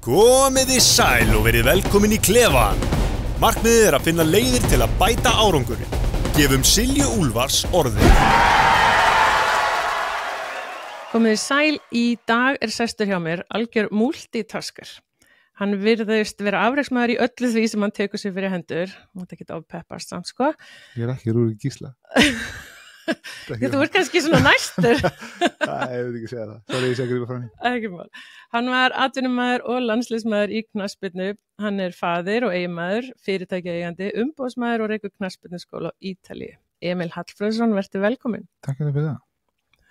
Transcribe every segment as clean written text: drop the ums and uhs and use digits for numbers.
Komiði sæl og verið velkomin í klefan. Markmiðið að finna leiðir til að bæta árangurinn. Gefum Silju Úlfars orðið. Komiði sæl, í dag sestur hjá mér algjör multitasker. Hann virðist vera afreksmaður í öllu því sem hann tekur sér fyrir hendur. Mátt ekki ofpeppast samt, sko. Ég ekki Rúrik Gísla. Þú ert kannski svona næstur. Nei, ég veit ekki segja það. Sorry, ég sé að grípa frá henni. Ekki mál. Hann var atvinnumaður og landsliðsmaður í knattspyrnu. Hann faðir og eiginmaður, fyrirtækjaeigandi, umboðsmaður og rekur knattspyrnuskóla á Ítalíu. Emil Hallfreðsson, vertu velkominn. Takk fyrir það.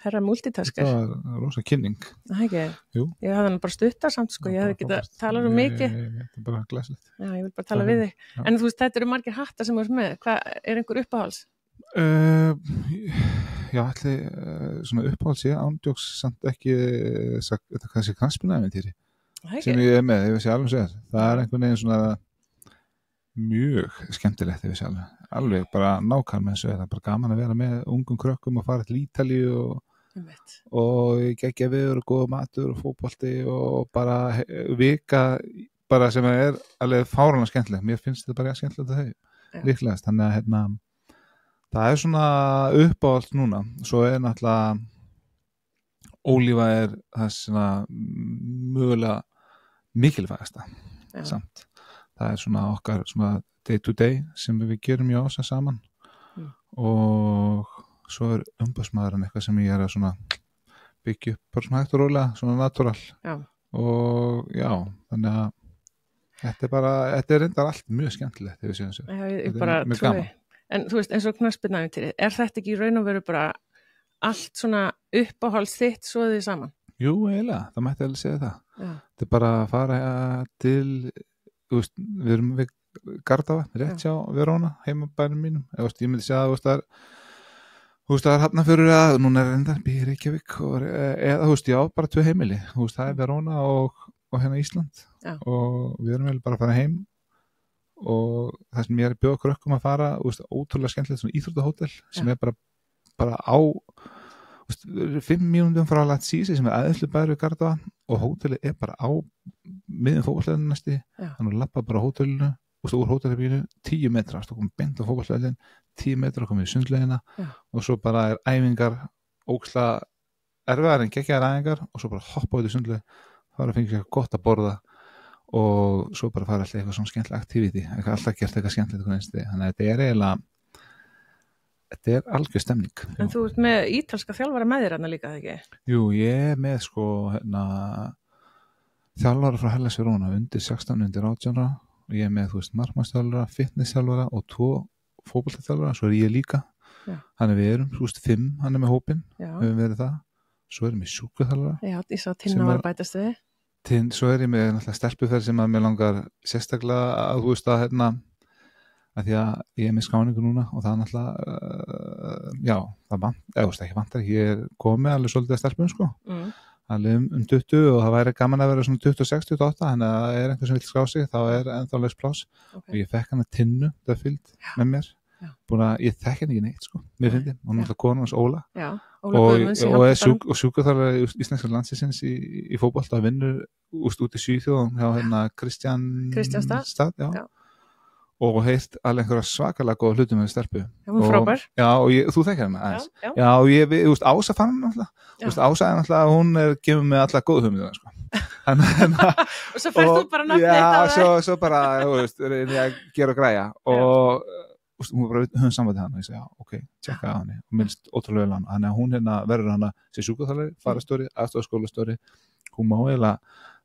Herra multitasker. Það var rosa kynning. Það ekki? Jú. Ég hafði hann bara stuttar samt, sko. Ég hefði getað talað mikið. Þetta bara glæsilegt. Já, ég vil bara tala við þig. Já. En þú veist, þetta eru margir hattar sem þú ert með. Hvað einhver uppáhalds? Já, allir svona uppáhalds ég ándjóks samt ekki þetta kannski knattspyrnuævintýri sem ég með, ég veist ég alveg segja það einhvern veginn svona mjög skemmtilegt, ég veist alveg bara nákvæm með þessu, það bara gaman að vera með ungum krökkum og fara til Ítalíu og geggja viður og góða matur og fótbolti og bara vika bara sem alveg fáránlega skemmtilegt, mér finnst þetta bara skemmtilegt að þau líklegast, þannig að það svona uppáhald núna, svo náttúrulega ólífa það svona mögulega mikilvægasta samt. Það svona okkar svona day to day sem við gerum í ása saman og svo umboðsmaðurinn eitthvað sem ég að svona byggja upp bara svona hægt og rólega, svona natúral og já, þannig að þetta reyndar allt mjög skemmtilegt þegar við séum þessu. Ég bara trúi. En þú veist, eins og knattspyrnuævintýri, þetta ekki í raun og veru bara allt svona uppáhalds þitt svo þið saman? Jú, eiginlega, það mætti alveg segja það. Já. Þetta bara að fara til, þú veist, við erum við Gardavatn, rétt hjá Verona, heimabænum mínum. Ég myndi segja að þú veist, það Hafnarfjörður eða núna reyndar býr Reykjavík eða, þú veist, já, bara 2 heimili. Þú veist, það Verona og hérna Ísland og við erum vel bara að fara heim og það sem ég bjóða krökkum að fara ótrúlega skemmtilegt svona íþróttahótel sem bara á 5 mínútum frá Latsísi sem aðeinslu bæri við Gardavatn og hótelið bara á miðjum fótboltavellinum næsti þannig að lappa bara á hótelinu úr hótelinu 10 metra, komum beint á fótboltavellin 10 metra, komum við sundlegina og svo bara æfingar ógeðslega erfiðar en geggjaðar æfingar og svo bara hoppa út í sundleg fara að fengja gott að borða og svo bara fara alltaf eitthvað svona skemmtileg activity, alltaf gert eitthvað skemmtilegt þannig að þetta algjör stemning. En þú ert með ítalska þjálfara með þér líka, ekki? Jú, ég með þjálfara frá Hellas Verona undir 16, undir 18 og ég með, þú veist, markmannsþjálfara, fitnessþjálfara og 2 fótboltaþjálfara, svo ég líka hann við erum, þú veist, 5 hann með hópinn, höfum verið það svo erum við sjúkraþjálfara. Já, ég sá Tinna var bætast við. Svo ég með náttúrulega stelpuferð sem að mér langar sérstaklega að þú veist að að því að ég með skráningu núna og það náttúrulega það ekki vantar, ég komið alveg svolítið að stelpum sko alveg 20 og það væri gaman að vera svona 26, 28, þannig að það einhver sem vil skrá sig þá ennþá laus pláss og ég fekk hana Tinnu, það fylgd með mér ég þekki henni ekki neitt sko mér fyndi, hún náttúrulega konan hans Óla og sjúkraþjálfari íslenska landsliðsins í fótbolta vinnur út í Svíþjóð hjá Kristján Stad og heilt alveg einhverja svakalega góða hlutum með stelpu frábær og þú þekkir hana aðeins og ég, Ása fann hann alltaf Ása náttúrulega, hún gefur mig alltaf góð hugmyndir sko og svo færst þú bara nafnið já, svo bara, þú veist, reyni að gera og græja og hún bara höfum samvætið hana og ég segi, ok, tjekka á henni og minnst ótrúlega hann, þannig að hún verður hana sem sjúkraþjálfari, farastóri, aðstofskólastjóri hún má eiginlega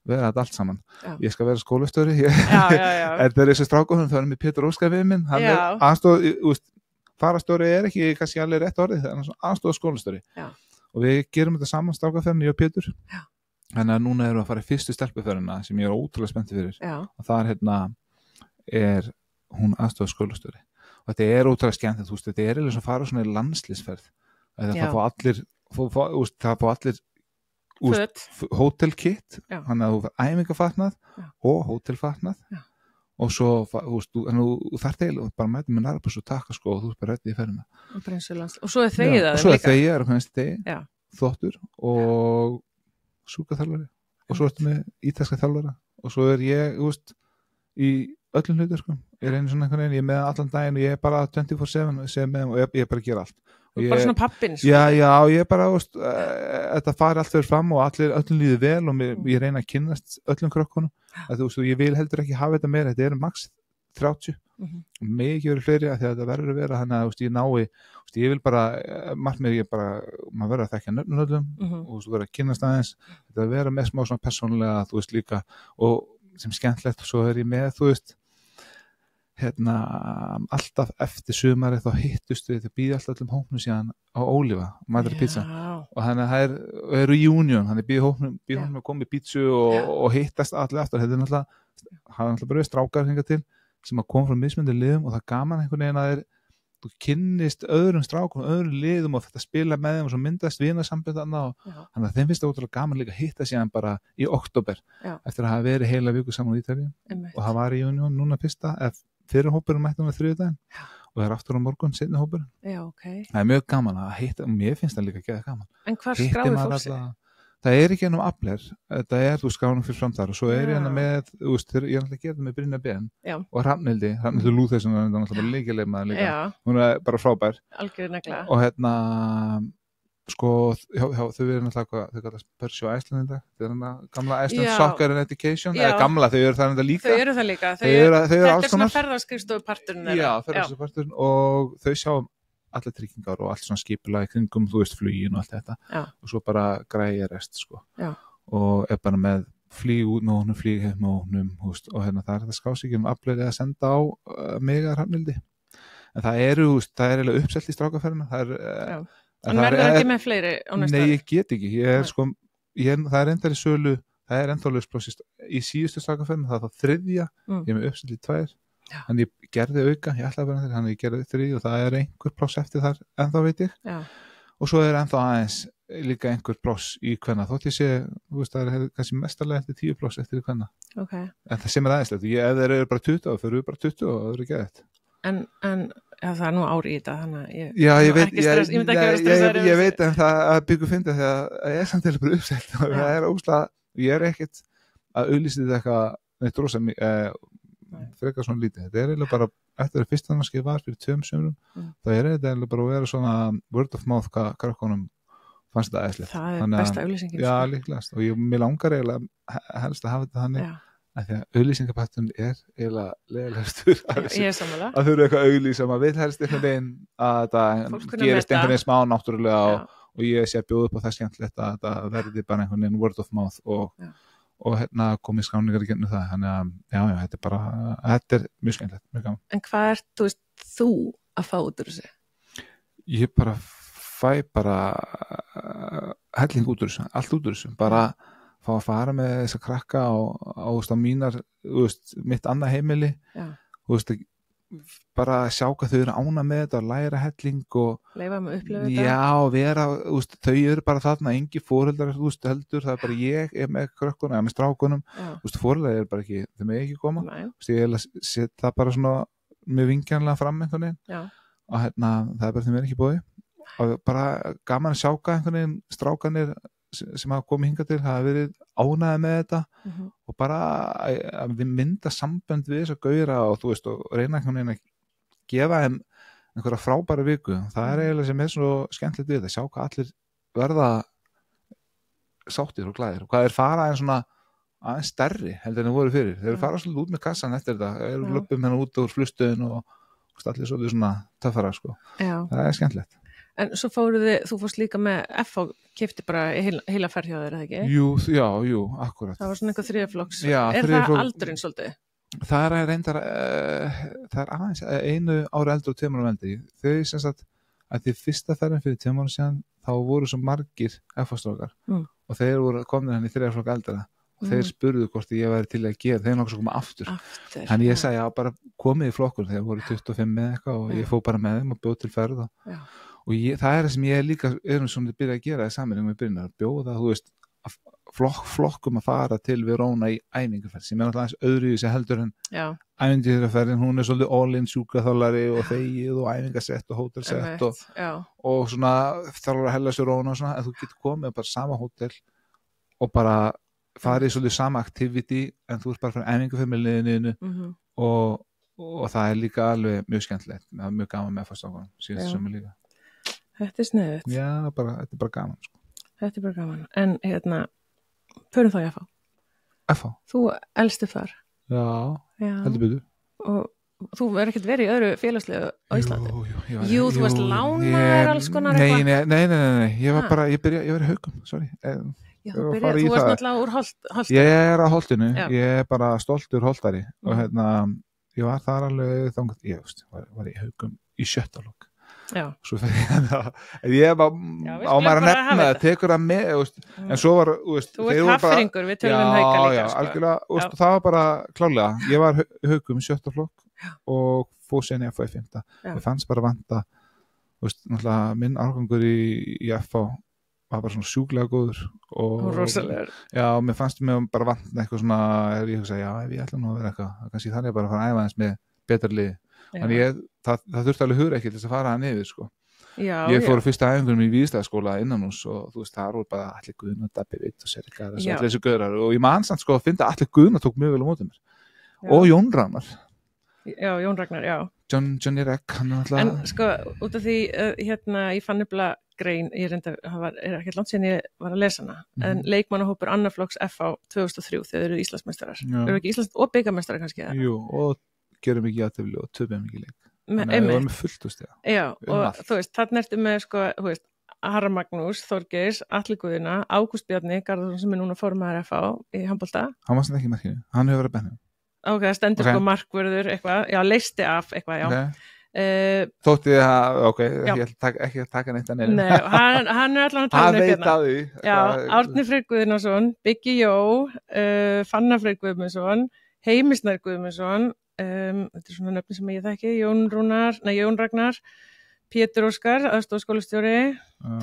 vera þetta allt saman ég skal vera skólastjóri þetta þessi strákunum, það með Pétur Óskar við minn hann farastóri ekki kannski alveg rétt orðið það aðstofskólastjóri og við gerum þetta saman strákaferðinni ég og Pétur þannig að núna erum við að fara í fyrstu stelpuferðina sem ég ótrúlega spenntið fyrir og það hún aðstofskólastjóri og þetta ótrúlega skemmt þetta eins og fara svona í landsliðsferð það fá allir hótelkitt þannig að þú fær æfingafatnað og hótelfatnað og svo þú þarft eiginlega bara mæta með nærbuss og takkaskó og þú bara rétt í ferðina og svo þegið það svo þegið það þvottur og sjúkraþjálfari og svo ertu með ítalska þjálfara og svo ég, í öllum hlutur, ég reynir svona einhvern veginn, ég er með allan daginn og ég er bara 24/7 sem með og ég bara gera allt. Og bara svona pappin. Já, ég bara, þetta fari allt fyrir fram og öllum líður vel og ég reyna að kynnast öllum krökkunum, ég vil heldur ekki hafa þetta meira, þetta max 30 og mig ekki verið fleiri að þetta verður að vera þannig að ég nái, ég vil bara markmið, maður verður að þekkja nöfnum öllum og verður að kynnast aðeins, þetta að vera með smá svona persónulega, líka og sem skemmtlegt og svo ég með, alltaf eftir sumarið þá hittust við, þau býði alltaf öllum hópnum síðan á Ólifa, Madre Pizza og þannig að það er reunion, þannig býði hópnum að koma í pítsu og hittast allir aftur, þetta náttúrulega bara við strákar hingað til sem að koma frá mismunandi liðum og það gaman einhvern veginn að þú kynnist öðrum strákum, öðrum liðum og þetta spila með þeim og svo myndast vinasambönd þannig að þeim finnst það ótrúlega gaman líka að hitta síðan bara í október eftir að hafa verið heila viku saman í Ítalíu og það var í júniun núna fyrsta fyrir hópurinn mættum við þriðjudaginn og það er aftur á morgun seinni hópurinn. Já, það er mjög gaman að hitta og mér finnst það líka geða gaman. En hvað skráði fólk sig? Það ekki ennum Abler, þetta þú skráðum fyrir fram þar og svo ég með, ég er alltaf að gera það með Brynja Ben og Hrafnhildi Lúþesson er alltaf bara líkileg maður líka, hún er bara frábær. Algjörðu negla. Og þau verður náttúrulega, þau kallast Persjó Æsland þau gamla Iceland Soccer and Education, gamla, þau eru það líka. Þau eru það líka, þetta svona ferðarskrifstofuparturinn þeirra. Já, ferðarskrifstofuparturinn og þau sjáum allir tryggingar og allt svona skipulag í kringum, flugin og allt þetta og svo bara græja rest og bara með flýg út með honum, flýg heim með honum og það þetta skásíkjum afleirið að senda á mig að Hrafnhildi en það er eiginlega uppselt í strákaferðina En verður ekki með fleiri á næsta? Nei, ég get ekki, það er endar í sölu, það er ennþá lausplásist í síðustu strákaferðina, það er þá þriðja, ég er með uppselt í 2 þannig ég gerði auka, ég ætlaði að vera þeirra þannig ég gerði 3 og það er einhver pláss eftir þar ennþá veit ég og svo er ennþá aðeins líka einhver pláss í kvenna, þótt ég sé það er kannski mestarlega eftir 10 pláss eftir í kvenna en það sem aðeinslegt, ef þeir eru bara 20 þá fyrir við bara 20 og það eru ekki eftir En það er nú ári í þetta þannig að ég veit en það byggur fyndið þegar það er samt eða bara uppselt og það er óslega, ég er ekkert að auglýsa þetta eitthvað neitt rosa frekar svona lítið, þetta er eiginlega bara eftir að fyrsta námskeið var fyrir 2 sumrum það er eiginlega bara að vera svona word of mouth hvað krökkunum fannst þetta æðislegt. Það er besta auglýsingin. Já, líklegast og mér langar eiginlega helst að hafa þetta þannig að því að auglýsingapatturinn er eiginlega leiðilegastur að þurfa eitthvað auglýsa maður vil helst einhvern veginn að það gerist einhvern veginn smá náttúrulega og ég sé að bjóða upp á það skemmtilegt að það verði bara einhvern veginn word of mouth og komið skráningar í gennum það þannig að þetta er mjög skemmtilegt, mjög gaman. En hvað ert þú að fá út úr þessu? Ég bara fæ helling út úr þessu, allt út úr þessu bara fá að fara með þessa krakka á mínar, mitt annað heimili bara sjá hvað þau eru ána með þetta og læra helling og leifa með upplifa þetta já, vera, þau eru bara þarna engi foreldrar, heldur, það er bara ég er með krökkunum, eða með strákunum foreldrar eru bara ekki, þau með ekki koma ég set það bara svona með vingjanlega fram einhvern veginn og það er bara þau með ekki bóði og bara gaman að sjá hvað einhvern veginn strákanir sem hafa komið hingað til hafa verið ánægði með þetta og bara að við mynda sambönd við þess að gauðra og og reyna einhvern veginn að gefa þeim einhverja frábæra viku það er eiginlega sem er svo skemmtilegt við þetta sjá hvað allir verða sáttir og glæðir og hvað er fara aðeins stærri heldur en það voru fyrir þeir fara svolítið út með kassan eftir þetta eru löpum hennar út úr flugstöðin og allir svolítið svona töffara það er skemmtilegt. En svo þú fórst líka með FH keypti bara heila ferð hjá þér, eða ekki? Jú, akkurat. Það var svona einhver þriðjaflokks. Það aldurinn svolítið? Það er reyndar, það er aðeins 1 ári eldur og 2 ára eldri. Þau sem sagt að því fyrsta ferðin fyrir 2 ára síðan þá voru svo margir FH-strákar og þeir voru komin henni í þriðjaflokk eldra og þeir spurðu hvort ég væri til að gera, þeir nokkuð svo koma aftur. Þannig ég sagði, bara komið í flokkun, þeir voru 25 með eitthvað og ég fór bara með þeim og bjóð til ferð og það er það sem ég líka svona byrja að gera í sammenning með byrjun að bjóða, flokkum að fara til Verona í æfingarferð sem er náttúrulega öðruvísi heldur en æfingarferðin, hún er svolítið all-in sjúkraþjálfari og þegið og æfingarsett og hótelsett og svona þjálfur að hella sér Verona og svona, en þú getur komið á bara sama hótel og bara farið svolítið sama activity en þú ert bara fyrir æfingu fyrir liðinu og það líka alveg mjög skemmtilegt, það mjög gaman með fastsákvæðan síðast sem líka. Þetta sniðugt. Já, þetta bara gaman sko. Þetta bara gaman, en förum þá í FH. FH? Þú elstu þar. Já. Heldur betur. Og þú verður ekkert verið í öðru félagslegu á Íslandi? Jú, þú varst lánaður alls konar eitthvað? Nei, ég var í Haukum, sorry. Já, þú varst náttúrulega úr Holtinu. Ég er á Holtinu, ég er bara stoltur Holtari og ég var þar alveg þangað, ég var í Haukum í 7. flokk. Já. Svo ég var á maður að nefna það, tekur það með, en svo var, þú ert haffringur, við tölum Hauka líka. Já, algjörlega, það var bara klálega, ég var í Haukum í 7. flokk og fór sen í FH í 5. Ég fannst bara vanta, náttúrulega minn árgangur í FH var bara svona sjúklega góður og rosalegur. Já, mér fannst mér bara vanta eitthvað svona, ég hugsa, já, ég ætla nú að vera eitthvað, kannski þannig bara að fara að æfa eins með betra liði. Þannig það þurfti alveg hugur ekki til þess að fara hann yfir sko. Ég fór fyrsta æfingunum í Víðstæðaskóla innanús og þú veist, það voru bara Atli Guðna, Dabbi Vitt og Serikar og allir þessu gaurar og ég man samt sko að finna Atli Guðna tók mjög vel á móti mér og Jón Ragnar. Já, Jón Ragnar, já. Johnny Reck, hann er alltaf. En sko, út af því, ég fann nefnilega grein, er ekki langt síðan ég var að lesa hana, en leikmannahópur annarflokks FH 2003 þegar eru Íslandsmeistarar. Eru ekki Íslands og bikarmeistarar kannski? Jú, og gerum ekki jafntefli og töfum ekki leik. Þannig að við varum fullt úr stiga. Já, og þú veist, þarna ertu með sko, þú veist, Harra Magnús, Þorgeirs, Atli Guðna, Ágúst Bjarni Garðarsson sem er núna formaður FH í handbolta. Hann var sem ekki markinu, hann hefur verið bennið. Ok, það stendur sko markvörður eitthvað, já, leysti af eitthvað, já. Þótti það, ok, ég ætla ekki að taka neitt að nefna. Nei, hann er allan að tala upp hérna. Hann veit að því. Já, Árni Freyr Guðnason, Biggi Jó, Fanna Freyr Guðmundsson, Heimisnær Guðmundsson, þetta er svona nöfni sem ég þekki, Jón Ragnar, Pétur Óskar, aðstoðarskólastjóri,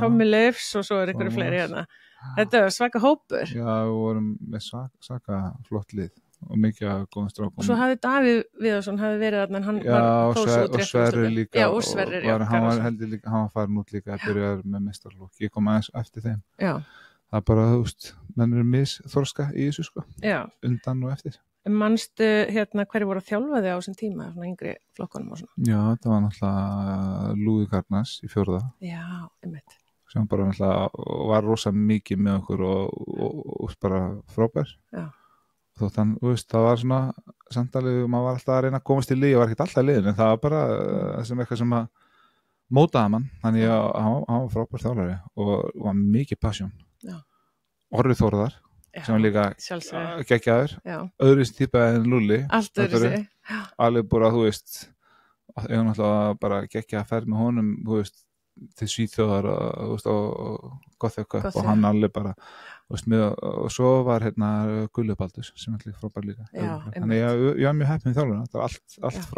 Tommi Leifs og svo er einhverju fleiri hérna. Þetta er svaka hópur. Já, við vorum með svaka flott lið og mikið að góðum strákum. Og svo hafði Davíð Viðarsson verið þarna, en hann var þó svo og Sverrir líka. Já, og Sverrir, já. Hann var heldur líka, hann var farin út líka að byrja með meistarlokk. Ég kom aðeins eftir þeim. Já. Það er bara, þú veist, menn eru misþorska í þessu sko. Já. Undan og eftir. En manstu hverju voru að þjálfa þig á þessum tíma, svona yngri flokkunum og svona? Já, það var náttúrulega Lúði Karnas í 4. Já, einmitt. Sem bara náttúrulega var rosa mikið með okkur og bara frábær. Já. Þótt hann, það var svona samtalið, maður var alltaf að reyna að komast í lið, ég var ekkert alltaf í liðin, en það var bara sem eitthvað sem að mótaði mann, þannig að hann var frábær þjálfari og var mikið passion. Orri Þórðar, sem var líka geggjaður, öðruvísi típa en Lúli. Allt öðruvísi. Alveg bara, þú veist, ég var náttúrulega bara geggjað að ferð með honum, þú veist, til Svíþjóðar og Gothauköp og hann alveg bara og svo var Gulli Baldurs sem er frábær líka. Þannig ég var mjög heppinn í þjálfara, það var allt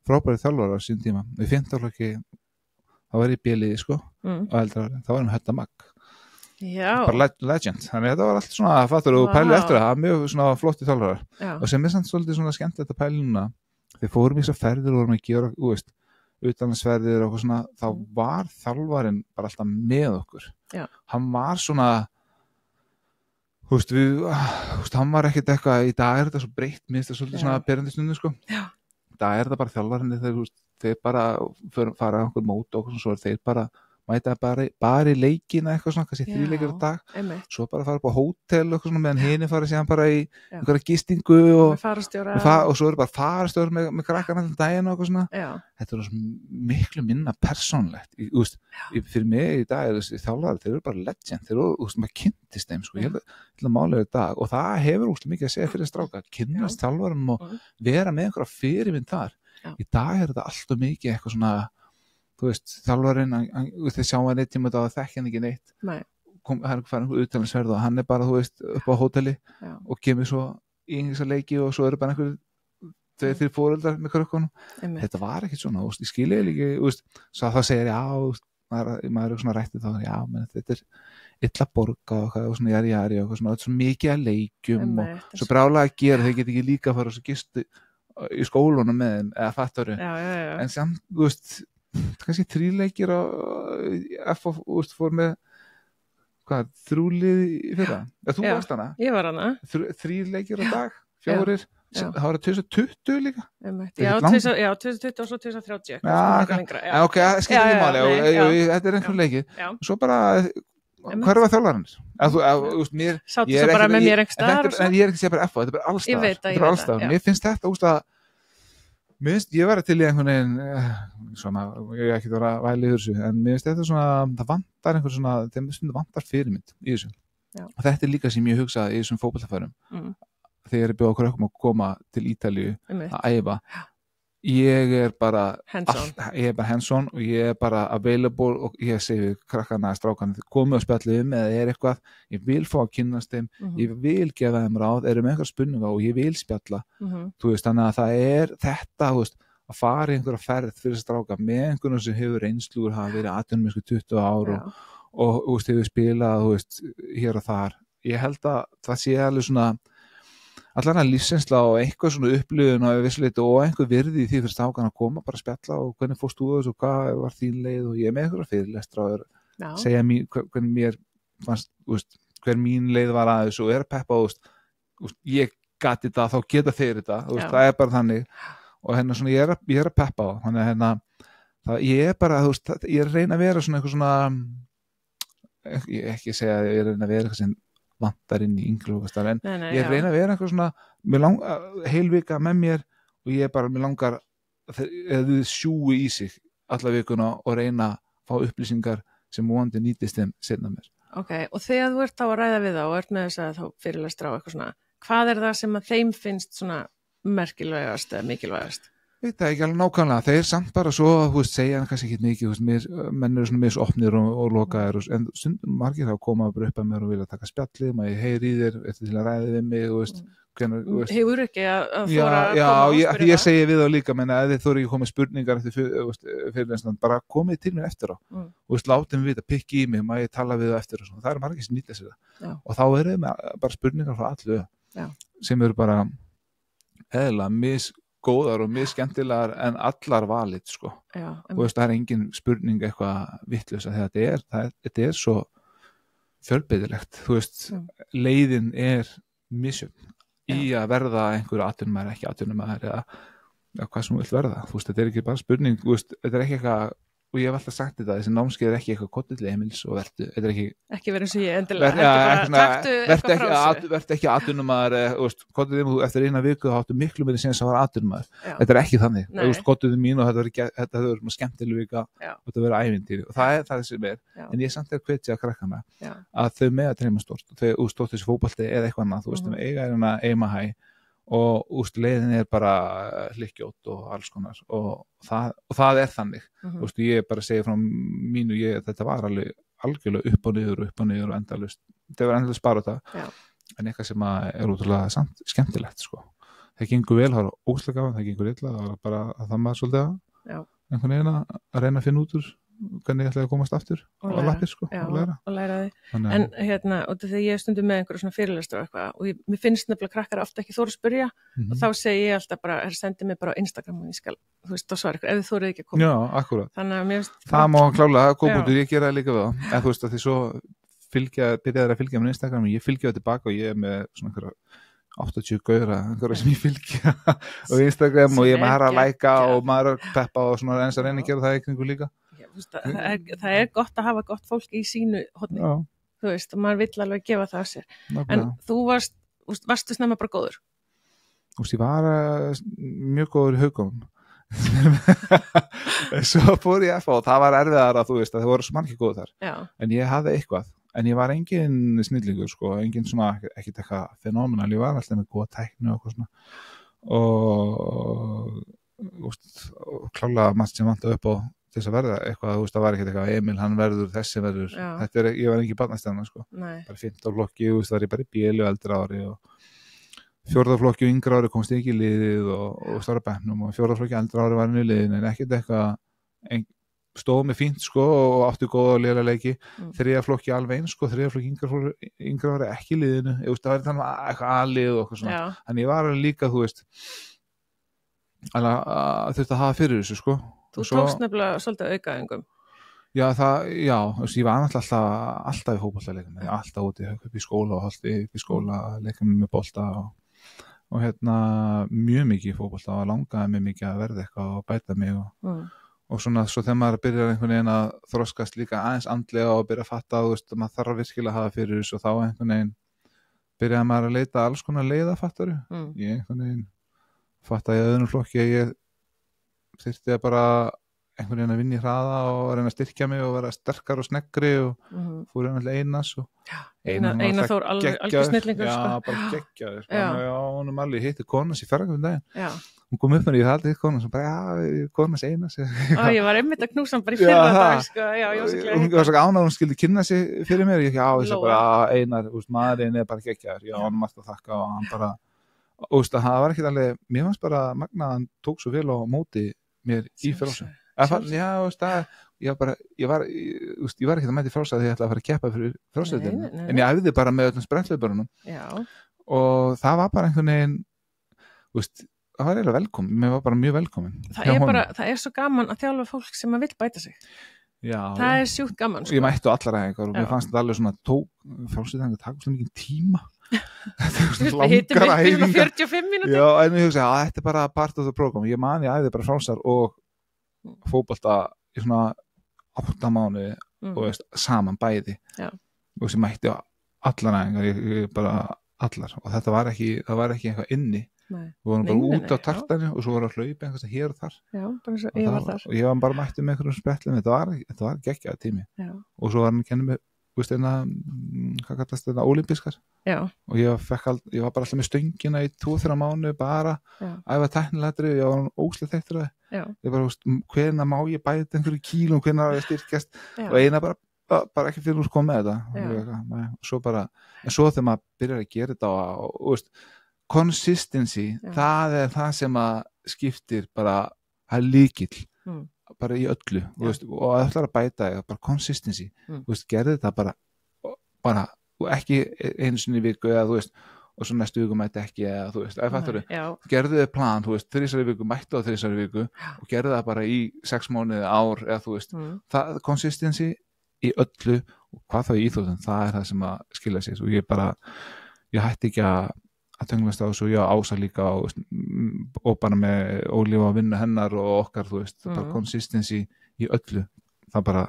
frábæri þjálfara á sín tíma. Í 5. flokki þá var ég B-liði sko og eldra ári, þá varum Hötta Magg bara legend, þannig þetta var allt svona fattur og pæli eftir það, mjög svona flotti þjálfarar og sem er samt svolítið svona skemmt þetta pæli núna, þegar fórum í þessar ferðir og vorum að gera, utanlandsferðir og svona, þá var þjálfarinn bara alltaf með okkur. Hann var svona hann var ekkert eitthvað, í dag er þetta svo breytt, minnst það svolítið svona berandi stundu sko. Í dag er þetta bara þjálfarinn þeir bara fara á okkur mót og svo er þeir bara mæta bara í leikina eitthvað svona, kannski 3 leikir á dag, svo bara fara upp á hótel og svona, meðan hini fara síðan bara í einhverja gistingu og svo er bara farastjóra með krakkan allir daginn og eitthvað svona. Þetta er miklu minna persónlegt. Fyrir mig í dag þjálfari, þeir eru bara legend, þeir eru maður kynntist þeim, ég held að málega í dag og það hefur mikið að segja fyrir stráka, kynnast þjálfarum og vera með einhverja fyrirmynd þar. Í dag er þetta alltaf mikið eitthvað svona, þú veist, þjálfarinn, þeir sjá hann eitt tíma og þekki hann ekki neitt. Það er eitthvað utanlandsferð og hann er bara, þú veist, upp á hóteli og kemur svo í einhversa leiki og svo eru bara einhver 2-3 foreldrar með krökkunum. Þetta var ekkert svona, ég skilja líka, svo það segir, maður er svona rættið þá, menn þetta er illa borga og svona jari og svona, þetta er svo mikið að leikjum og svo brálega að gera, þeir get ekki líka að fara svo gistu í skólunum með þeim, eða fattaru. En samt, þú veist, kannski 3 leikir og FH fór með hvað, 3 lið í fyrra? Þú varst hana? Ég var hana. 3 leikir á dag, 4, það var 2020 líka? Já, 2020 og svo 2030. Ok, skilur ekki máli, þetta einhver leikir. Svo bara, hver var þjálfarinn? Sáttu svo bara með mér einhver staðar. En ég ekki að segja bara FH, þetta bara allstaðar. Mér finnst þetta, ég var til í einhvern veginn svona, ég ekki vera að væla yfir þessu, en mér finnst þetta svona, það vantar einhver svona, þeim stundum vantar fyrirmynd í þessu. Og þetta líka sem ég hugsaði í þessum fótboltafærum þegar ég bjóð okkur að koma til Ítalíu að æfa. Ég bara hands-on og ég bara available og ég segi við krakkana, strákana, komið og spjallið eða eitthvað, ég vil fá að kynnast þeim, ég vil gefa þeim ráð, með einhver spurninga og ég vil spjalla, þannig að það þetta, að fara í einhverja ferð fyrir stráka með einhvern sem hefur reynslu hafa verið atvinnum 20 ár og hefur spilað, hér og þar. Ég held að það sé alveg svona allan að lífsreynsla og eitthvað svona upplifun og vissuleiti og einhver virði í því fyrir strákan að koma bara að spjalla og hvernig fórst þú þessu og hvað var þín leið og ég með einhverja fyrirlestra og segja hvernig mér fannst, hver mín leið var að þessu og að peppa ég gati þetta, þá geta þeir þetta það bara þannig og svona ég að peppa á þannig að ég bara, ég reyna að vera svona eitthvað svona ekki segja að ég reyna að vera eitthvað sem vantar inn í yngri hókastar en ég reyna að vera eitthvað svona heil vika með mér og ég bara, mér langar að þið sjúi í sig alla vikuna og reyna að fá upplýsingar sem vonandi nýtist þeim seinna mér. Ok, og þegar þú ert þá að ræða við þá og ert með þess að þá fyrirlestra á eitthvað svona, hvað það sem að þeim finnst svona merkilegast eða mikilvægast? Veit það ekki alveg nákvæmlega, þeir samt bara svo segja hann kannski ekki mikið, menn eru svona misopnir og lokaðir en stundum margir hafa komað bara upp að mér og vilja taka spjallið, maður heyri í þér eftir til að ræða við mig Hefur ekki að þóra að koma og spyrja ég segi við þá líka, menn að þið þóru ekki komið spurningar eftir fyrirlestan, bara komið til mér eftir á látið mig vita, pikki í mig, maður ég tala við þá eftir og það eru margir sem nýta sér það og þá eru bara spurningar frá allu sem eru bara eðlilega góðar og mjög skemmtilegar en allar valið það er engin spurning eitthvað vitlaus að þetta svo fjölbreytilegt leiðin misjöfn í að verða einhverju atvinnumæður ekki atvinnumæður eða hvað sem þú vilt verða þetta ekki bara spurning þetta ekki eitthvað og ég hef alltaf sagt þetta, þessi námskeið ekki eitthvað kottið Emils og vertu, þetta ekki verið sem ég endilega vertu ekki atvinnumæður kottið Emils, eftir eina viku þá áttu miklu meiri síðan sem var atvinnumæður þetta ekki þannig, kottið mín og þetta verður skemmtileg vika og þetta verður ævintýri og það það sem en ég samt hvetja að krakkana að þau með að treyma stórt þau stórt þessi fótbolti eða eitthvað annað eiga eima hæ og leiðin bara hlykkjótt og alls konar og það þannig ég bara segi frá mínu þetta var alveg algjörlega upp og niður og endalaust þetta var endalaust bara þetta en eitthvað sem útrúlega skemmtilegt það gengur vel, það var óslega gaman það gengur illa, það var bara að það maður svolítið einhvern veginn að reyna að finna út úr hvernig ég ætlaði að komast aftur og lappir og læra því en og þegar ég stundum með einhverju svona fyrirlestur og eitthvað og mér finnst nefnilega krakkar ofta ekki þóra að spyrja og þá segi ég alltaf bara, sendi mig bara á Instagram og ég skal, þá svara ykkur ef þið þórið ekki að koma. Já, akkurat. Þannig að mér finnst það má klálega koma út og ég gera það líka við það en að því svo byrjaði að fylgja með Instagram og ég fylgja það tilbaka og ég með svona einhverja 80 gauðra, einhverja sem ég fylgja á Instagram og ég maður að læka og maður að peppa og svona eins að reyna að gera það ykkur líka. Það gott að hafa gott fólk í sínu horni, og maður vill alveg gefa það að sér en þú varstu snemma bara góður? Ég var mjög góður í Haugum svo fór ég og það var erfiðar að að það voru svo margir góður þar en ég hafði eitthvað en ég var engin snillingur engin svona, ekkert eitthvað fenómenal, ég var alltaf með góða tækni og eitthvað svona og klálega margt sem vantaði upp á þess að verða eitthvað, það var ekkert eitthvað Emil hann verður, þessi verður, ég var ekki barnastæðna bara 15 flokki, það var ég bara í bíli og eldra ári og 4. flokki og yngra ári komst ég ekki í liðið og stóra bennum og 4. flokki eldra ári var hann í liðin en ekkert eitthvað stóð mig fínt og áttu góða og lélega leiki 3. flokki alveg eins 3. flokki yngra ári ekki í liðinu það var þannig eitthvað aðlið og eitthvað svona en ég var líka, að þurfti að hafa fyrir þessu Þú tókst nefnilega svolítið aukaæfingum. Já, ég var alltaf í fótboltaleikjum, alltaf úti upp í skóla og alltaf upp í skóla leikjum með bolta og mjög mikið í fótbolta og langaði mig mikið að verða eitthvað og bæta mig og svona, svo þegar maður byrjar einhvern veginn að þroskast líka aðeins andlega og byrja að fatta, maður þarf virkilega að hafa fyrir þessu og þá einhvern veginn byrjaði maður að leita alls konar leiða, fattaru ég einhvern veginn fatta í öðrum flokki að ég þyrfti að bara einhvern veginn að vinna í hraða og reyna að styrkja mig og vera sterkar og sneggri og fór Einas og Einar Þór algjör snillingur bara geggjaður hún alveg hitti konas í ferðagum daginn hún kom upp með ég haldið konas og bara konas Einas ég var einmitt að knúsa hann bara í fyrra dag hún var svo ánað hún skildi kynna sig fyrir mér ég svo bara Einar, maðurinn er bara geggjaður hann margt að þakka og hann bara það var ekkert alveg mér fannst bara magna að hann tók svo vel á móti mér í frásum ég var ekki að mæti frásað þegar ég ætlaði að fara að keppa fyrir frásætinu en ég æfði bara með öllum sprengtlauparunum og það var bara einhvern veginn það var eiginlega velkomin, mér var bara mjög velkomin það er svo gaman að þjálfa fólk sem að vill bæta sig það er sjúkt gaman ég mætti á allar æfingar og mér fannst þetta alveg svona frásætinu takk svo mikið tíma við hittum upp í 45 mínútur en ég hugsa að þetta er bara part of the program ég man ég æfði bara frásar og fótbolta í svona 8 mánuði og saman bæði og sem mætti á allar æfingar bara allar og þetta var ekki eitthvað inni við vorum bara út á tartanu og svo vorum að hlaupa einhvers hér og þar og ég var bara mætti með einhverjum sprettlum þetta var geggjaður tími og svo var hann að kenna mig hvað kallast þetta, ólympískar og ég var bara alltaf með stöngina í 2-3 mánuði bara æfa tæknilegri og ég var óslega þeittur að ég bara, hvenær má ég bæta einhverju kílum, hvenær á ég styrkjast og eina bara ekki fyrir úr kom með þetta en svo þegar maður byrjar að gera þetta og consistency, það er það sem að skiptir bara að líkill bara í öllu og að ætla að bæta bara consistency gerði þetta bara ekki einu sinni í viku eða og svo næstu viku mætti ekki eða gerði þið plan 3 viku mætti á 3 viku og gerði það bara í 6 mánuði ár eða það consistency í öllu og hvað það í íþróttum það er það sem að skilja sér og ég hætti ekki að tenglast á þessu, Ása líka og bara með Ólífa að vinna hennar og okkar, bara consistency í öllu, það bara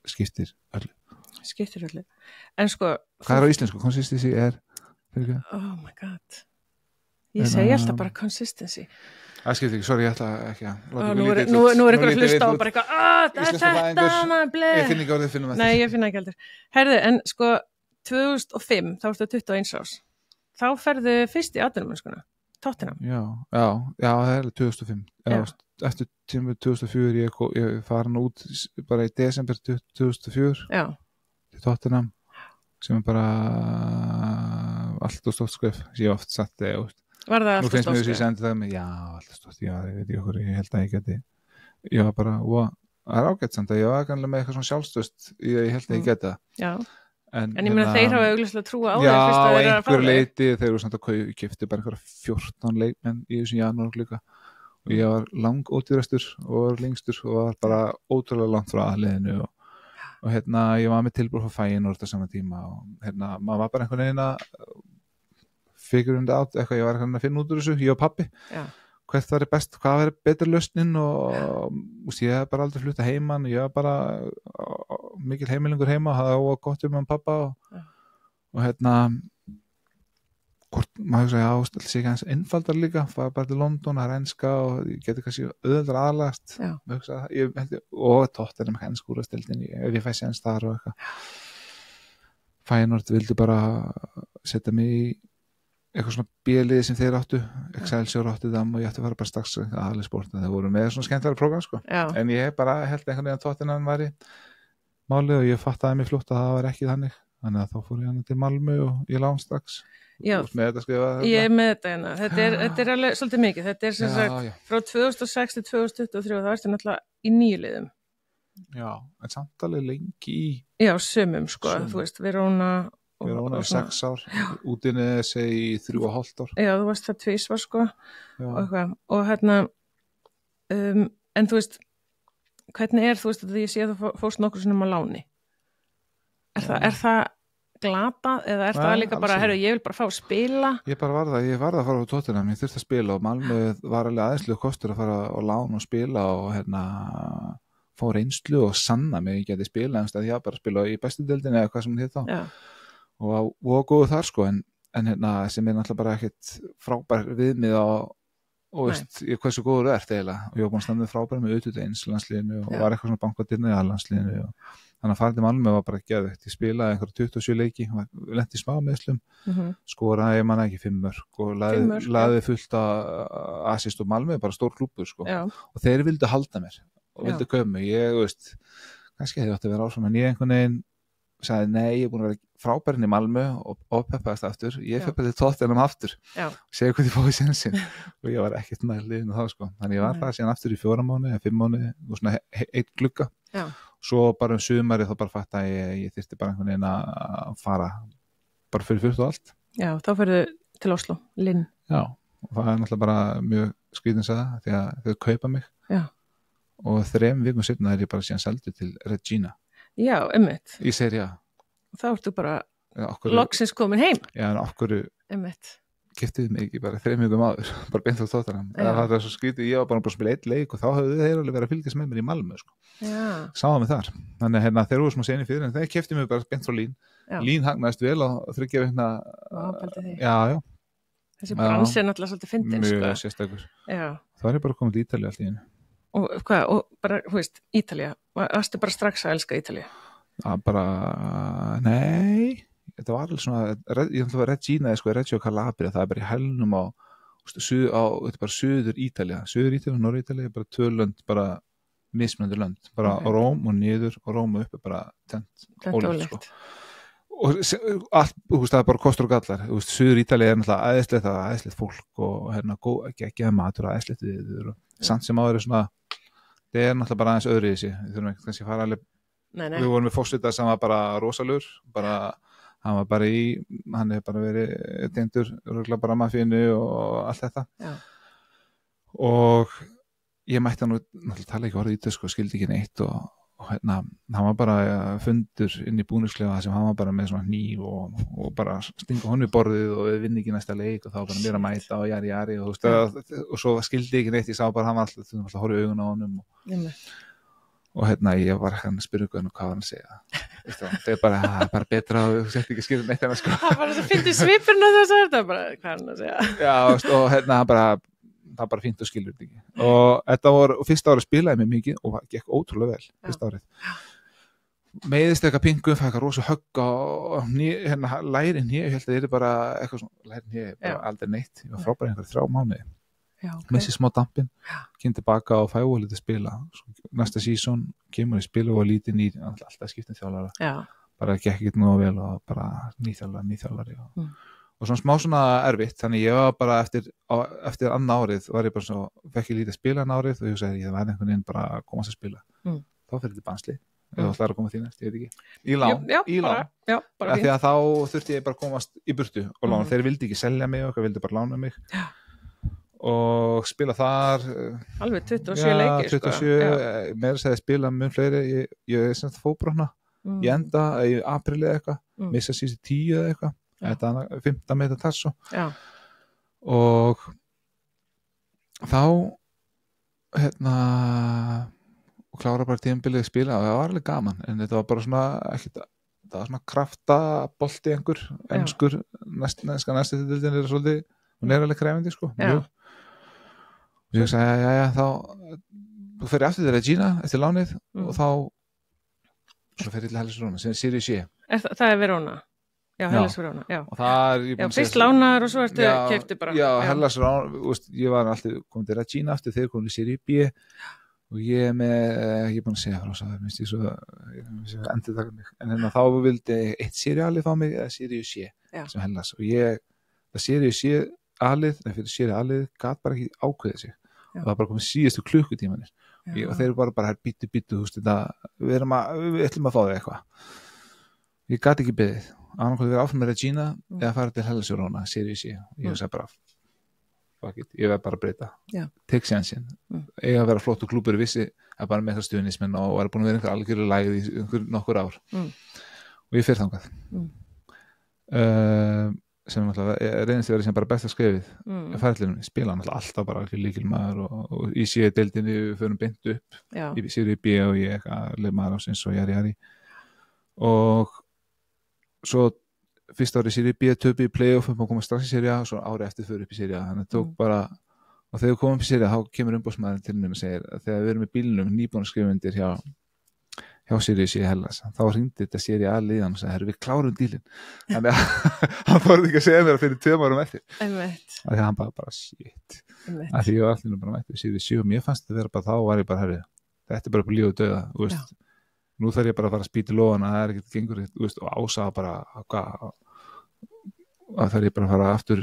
skiptir öllu. En sko hvað er á íslensku? Consistency er oh my god ég segi alltaf bara consistency það skiptir ekki, sorry, ég ætla ekki að nú er einhver að hlusta og bara eitthvað þetta ég finn ekki orðið, finnum nei, ég finn ekki heldur herðu, en sko 2005, þá ertu 21 árs þá ferðu fyrst í atvinnumennskuna Tottenham já, það er 2005 eftir tíma 2004 ég farin út bara í desember 2004 til Tottenham sem er bara allt og stórt skref ég oft satt það var það allt og stórt skref? Já, allt og stórt, ég held að ég geti ég var bara, það er ágætt samt að ég var kannlega með eitthvað svona sjálfstöðst ég held að ég geti það en ég meina þeir hafa augljóslega trúa á já, einhver leiti þeir eru samt að keyptu bara einhverja 14 leikmenn í þessum janúar líka og ég var langódýrastur og var lengstur og var bara ótrúlega langt frá aðliðinu og ég var með tilbúr frá Feyenoord á sama tíma og maður var bara einhvern veginn að figure it out eitthvað, ég var að finna út úr þessu, ég og pabbi hvert það er best, hvað verður betur lausnin og ég hef bara aldrei flutta heiman ég var bara mikil heimilingur heima, það var gott um pappa og hvort maður hugsa, sé ekki hans einfaldar líka, fara bara til London, það er enska og ég geti kannski auðvitað aðlagast og Tottenham með enska úrvastildin, ef ég fæ séns þar og eitthvað Feyenoord vildi bara setja mig í eitthvað svona bíliði sem þeir áttu Excelsior áttu það og ég ætti að fara bara strax aðalega sport, það voru með svona skemmtilega prógram en ég bara held einhvern veginn að Tottenham var í málið og ég fattaði mig fljótt að það var ekki þannig að þá fór ég til Malmö og ég lán strax með þetta ég er með þetta þetta er alveg svolítið mikið þetta er sem sagt frá 2006 til 2023 þá ertu náttúrulega í 9 liðum en samt alveg lengi í sumum þú veist, Verona Við erum ánægði 6 ár, útinni segi 3,5 ár. Já, þú varst það tvisvar og en þú veist, hvernig þú veist að ég sé að þú fórst nokkur sinnum á láni er það glatað eða það líka bara, herru, ég vil bara fá að spila? Ég varð að fara á Tottenham, ég þurfti að spila og Malmö var alveg aðeinslegu kostur að fara á lán og spila og fá reynslu og sanna mig, ég geti spila en ég bara spila í bestu deildinni eða hvað sem hér þá og góðu þar sko en sem náttúrulega bara ekkert frábær viðmið og veist, hversu góður eiginlega og ég var búin að standa frábær með auðvitaðins landsliðinu og var eitthvað svona bankadyrna í landsliðinu og þannig að farið til Malmö var bara geðveikt. Ég spilaði einhverja 27 leiki, lenti í smá meðslum, skoraði manna ekki 5 mörk og laði fullt af assist og Malmö bara stór klúbbur sko. Og þeir vildu halda mér og vildu kaupa mig. Ég veist, kannski hefði átti að vera áfram en ég einhvern veginn sagði nei, ég er búin að vera frábærinn í Malmö og peppaðist aftur. Ég peppaði Tottenham aftur segja hvað ég fóði sensin og ég var ekkert með liðinu þá sko. Þannig ég var það síðan aftur í 4 mánuði eða 5 mánuði og svona eitt glugga. Svo bara sumari þá bara fatt að ég þyrfti bara einhvern veginn að fara bara fyrir fullt og allt. Já, þá ferðu til Oslo, Linn. Já, og það náttúrulega bara mjög skrýtinsaða því að þau kaupa mig. Já. Og 3 vikum seinna ég bara síðan seldur til Regina. Já, einmitt. Í Serie A. Og þá ertu bara loksins komin heim. Já, en okkur keyptuðu mig ekki bara 3 vikum áður, bara beint á Tottenham. Það var svo skrítið, ég var bara að spila 1 leik og þá höfðu þeir alveg verið að fylgjast með mér í Malmö sko. Sáðum við þar. Þannig að þeir voru smá seinir fyrir en þeir keyptu mig bara beint frá Lín. Lín hagnaðist vel og 3 vikna. Já. Þessi bransi er náttúrulega svolítið fyndin sko. Mjög sérstakur. Já. Það er bara komið til Ítalíu allt í einu. Og hvað, og bara, þú veist, Ítalía, varstu bara strax að elska Ítalía? Bara, nei, þetta var alveg svona, ég ætla að vera Regina, sko, Reggio Calabria, það er bara í hælnum á, þetta er bara Suður Ítalía, Norður Ítalía, bara 2 lönd, bara mismunandi lönd, bara á Róm og niður og Róm og uppi bara tent ólíkt, sko. Og allt, þú veist, það er bara kostur og gallar, þú veist, Suður Ítalía er náttúrulega æðislegt fólk og geggjaður matur og æðislegt viður og samt sem áður er svona það er náttúrulega bara aðeins öðru í þessi við þurfum ekki kannski að fara alveg við vorum með forseta sem var bara rosalur hann er bara verið tengdur bara mafíinu og allt þetta og ég mætti hann náttúrulega tala ekki orðið í þessu skildi ekki neitt og hann var bara fundur inn í búningsklefa sem hann var bara með svona hníf og bara stinga honum í borðið og við vinni ekki næsta leik og þá bara mér að mæta og jari og svo skildi ekki neitt, ég sá bara hann var alltaf horfið augun á honum og ég var hann að spyrja hvað hann segja það er bara betra og þú sett ekki skilja neitt hennar sko það bara svo fyndi svipurinn og þess að þetta bara hvað hann að segja já og það bara fínt og skilur þetta ekki og þetta var, fyrsta árið spilaði mig mikið og gekk ótrúlega vel fyrsta árið meiðist eitthvað pingu, fæði eitthvað rosa högg og lærin hér, ég held að það er bara eitthvað svona, lærin hér er bara aldrei neitt ég var frábæri einhverja 3 mánuði missi smá dampin, kynnt tilbaka og fæði og lítið spila næsta sísón kemur ég spila og lítið alltaf skiptin þjálfara bara gekk ekki nú vel og bara nýþjálfari og svona smá svona erfitt, þannig ég var bara eftir annað árið var ég bara svo, fekk ég lítið að spila annað árið og ég sagði ég væri einhvern veginn bara að komast að spila þá fyrir þetta bansli, eða ætlar að koma því næst, ég veit ekki, í lán því að þá þurfti ég bara að komast í burtu og lán, þeir vildi ekki selja mig og vildi bara lána mig og spila þar alveg 27 leikir 27, meira segði spila mun fleiri, ég er semst fótbrotna ég enda í apríli eða eitthvað missa síðan 10 eða eitthvað þetta 15 metra tasso og þá og klára bara tímabilið að spila og það var alveg gaman en þetta var bara svona það var svona krafta bolti einhver enskur næstu dildin er svolítið hún er alveg krefindi sko og ég sagði þá þú fer aftur til Regina eftir lánið og þá svo fer ég til Hellas Verona sem er Serie C það er Verona Já, Hellas Verona, já. Og það fyrst lánaður og svo ertu keypti bara. Já, Hellas Verona, ég var alltaf komið til Regina aftur, þeir komið til Serie B og ég er búin að segja frá það, minnst ég svo endur taka mig. En þá vildi eitt Serie A-lið fá mig eða Serie C sem Hellas og það Serie C-alið, fyrir Serie A-lið gat bara ekki ákveðið sig og það bara komið síðustu klukkutímanir og þeir bara bítu, þú veist þetta, við ætlum að fá þig eitthvað. Ég gat ekki beðið annarkvæði verið áfram með Regina eða fara til Hellas Verona, Serie C ég sagði bara ég verð bara að breyta tek sénsinn, eiga að vera flott og klúbur vissi að bara með það stuðnismenn og var búin að vera einhver algjörlega lægð í nokkur ár og ég fer þangað sem náttúrulega reynist að vera sem bara besta skrefið ferðlunum, spila náttúrulega alltaf bara líkilmaður og í síðu deildinni við förum beint upp í síðu B og ég leif maður ásins og jari og svo fyrst árið síðu B töpu í play-offum og koma strax í síðu A og svo árið eftir fyrir upp í síðu A þannig að tók bara, og þegar við komum upp í síðu A þá kemur umbóðsmaðurinn til mér og segir að þegar við erum í bílnum nýbúin að skrifa undir hjá Sirius í Hellas, þá hringdi þetta Sirius að liðan og sagði, við klárum dílinn þannig að hann fórði ekki að segja mér að fyrir 2 árum eftir af því að hann bara shit af því ég var allir bara mætti Sirius 7 og mér fannst þetta vera bara þá var ég bara herri, þetta bara líf og dauða nú þarf ég bara að fara að spýta í lóðan að það ekkert gengur og Ása bara að þarf ég bara að fara aftur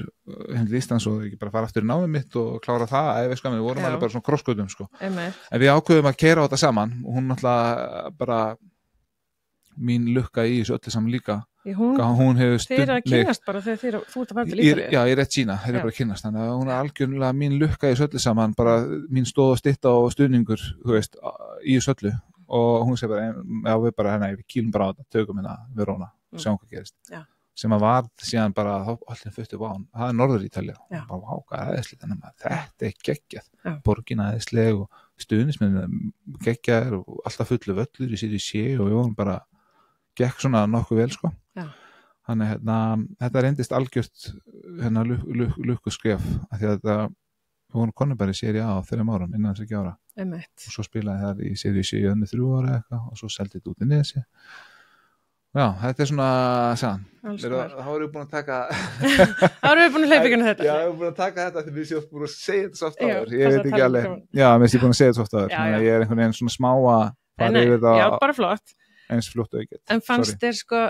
henni Íslands og ekki bara fara aftur í námið mitt og klára það, við vorum alveg bara svona krossgötum en við ákveðum að keyra á þetta saman og hún náttúrulega bara mín lukka í þessu öllu saman líka hún hefur þeir að kynast bara þegar þú ert að fara til Ítalíu já, ég er rétt sína, þeir eru bara að kynast þannig að hún er algjörlega mín lukka í þessu öllu saman bara mín stóð og stytta og stuðningur í þessu öllu og hún segir bara, já við bara við kýlum bara á þetta, tökum hérna Verona og sjáum hvað gerist sem að var síðan bara allir föttu ván, það Norður Ítalía bara váka aðeinslega, þannig að þetta geggjað borgin aðeinslega og stuðnismenn geggjaðir og alltaf fullu völlur í síðu sé og við vorum bara gekk svona nokkuð vel þannig þetta reyndist algjört lukkuskref af því að við vorum konum bara í séri A á 3 árum innan 3 ára og svo spilaði það í séri sé í önnu 3 ára eitthvað og svo seldi þetta út í Nesi. Já, þetta svona sann. Þá erum við búin að taka þá erum við búin að hleypa ykkur þetta. Já, við erum búin að taka þetta þegar við séum búin að segja þetta svo oft áður. Ég veit ekki alveg. Já, mér séum búin að segja þetta svo oft áður. Þannig að ég er einhvern veginn svona smá að fara yfir það. Já, bara flott. Eins flott og ég get. En fannst þér sko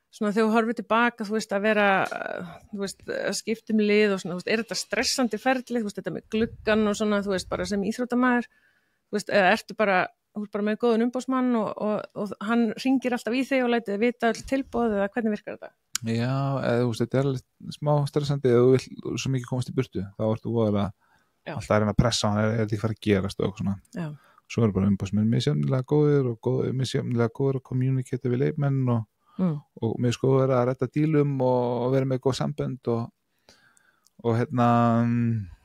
svona þegar þú horfir tilbaka, að vera að skipta lið og svona, er þetta stressandi ferli, þetta með gluggan og svona, bara sem íþróttamaður, eða ertu bara með góðan umbóðsmann og hann hringir alltaf í þig og lætur þig vita öll tilboð eða hvernig virkar þetta? Já, þetta er alveg smá stressandi eða þú vill svo mikið komast í burtu þá ertu voðalega alltaf að reyna að pressa hann er þetta ekki fara að gerast og svona svo er bara umbóðsmenn misjafnilega góðir og misjafnilega góðir að kommunikata við leikmenn og mér skoður að redda dílum og vera með góð sambönd og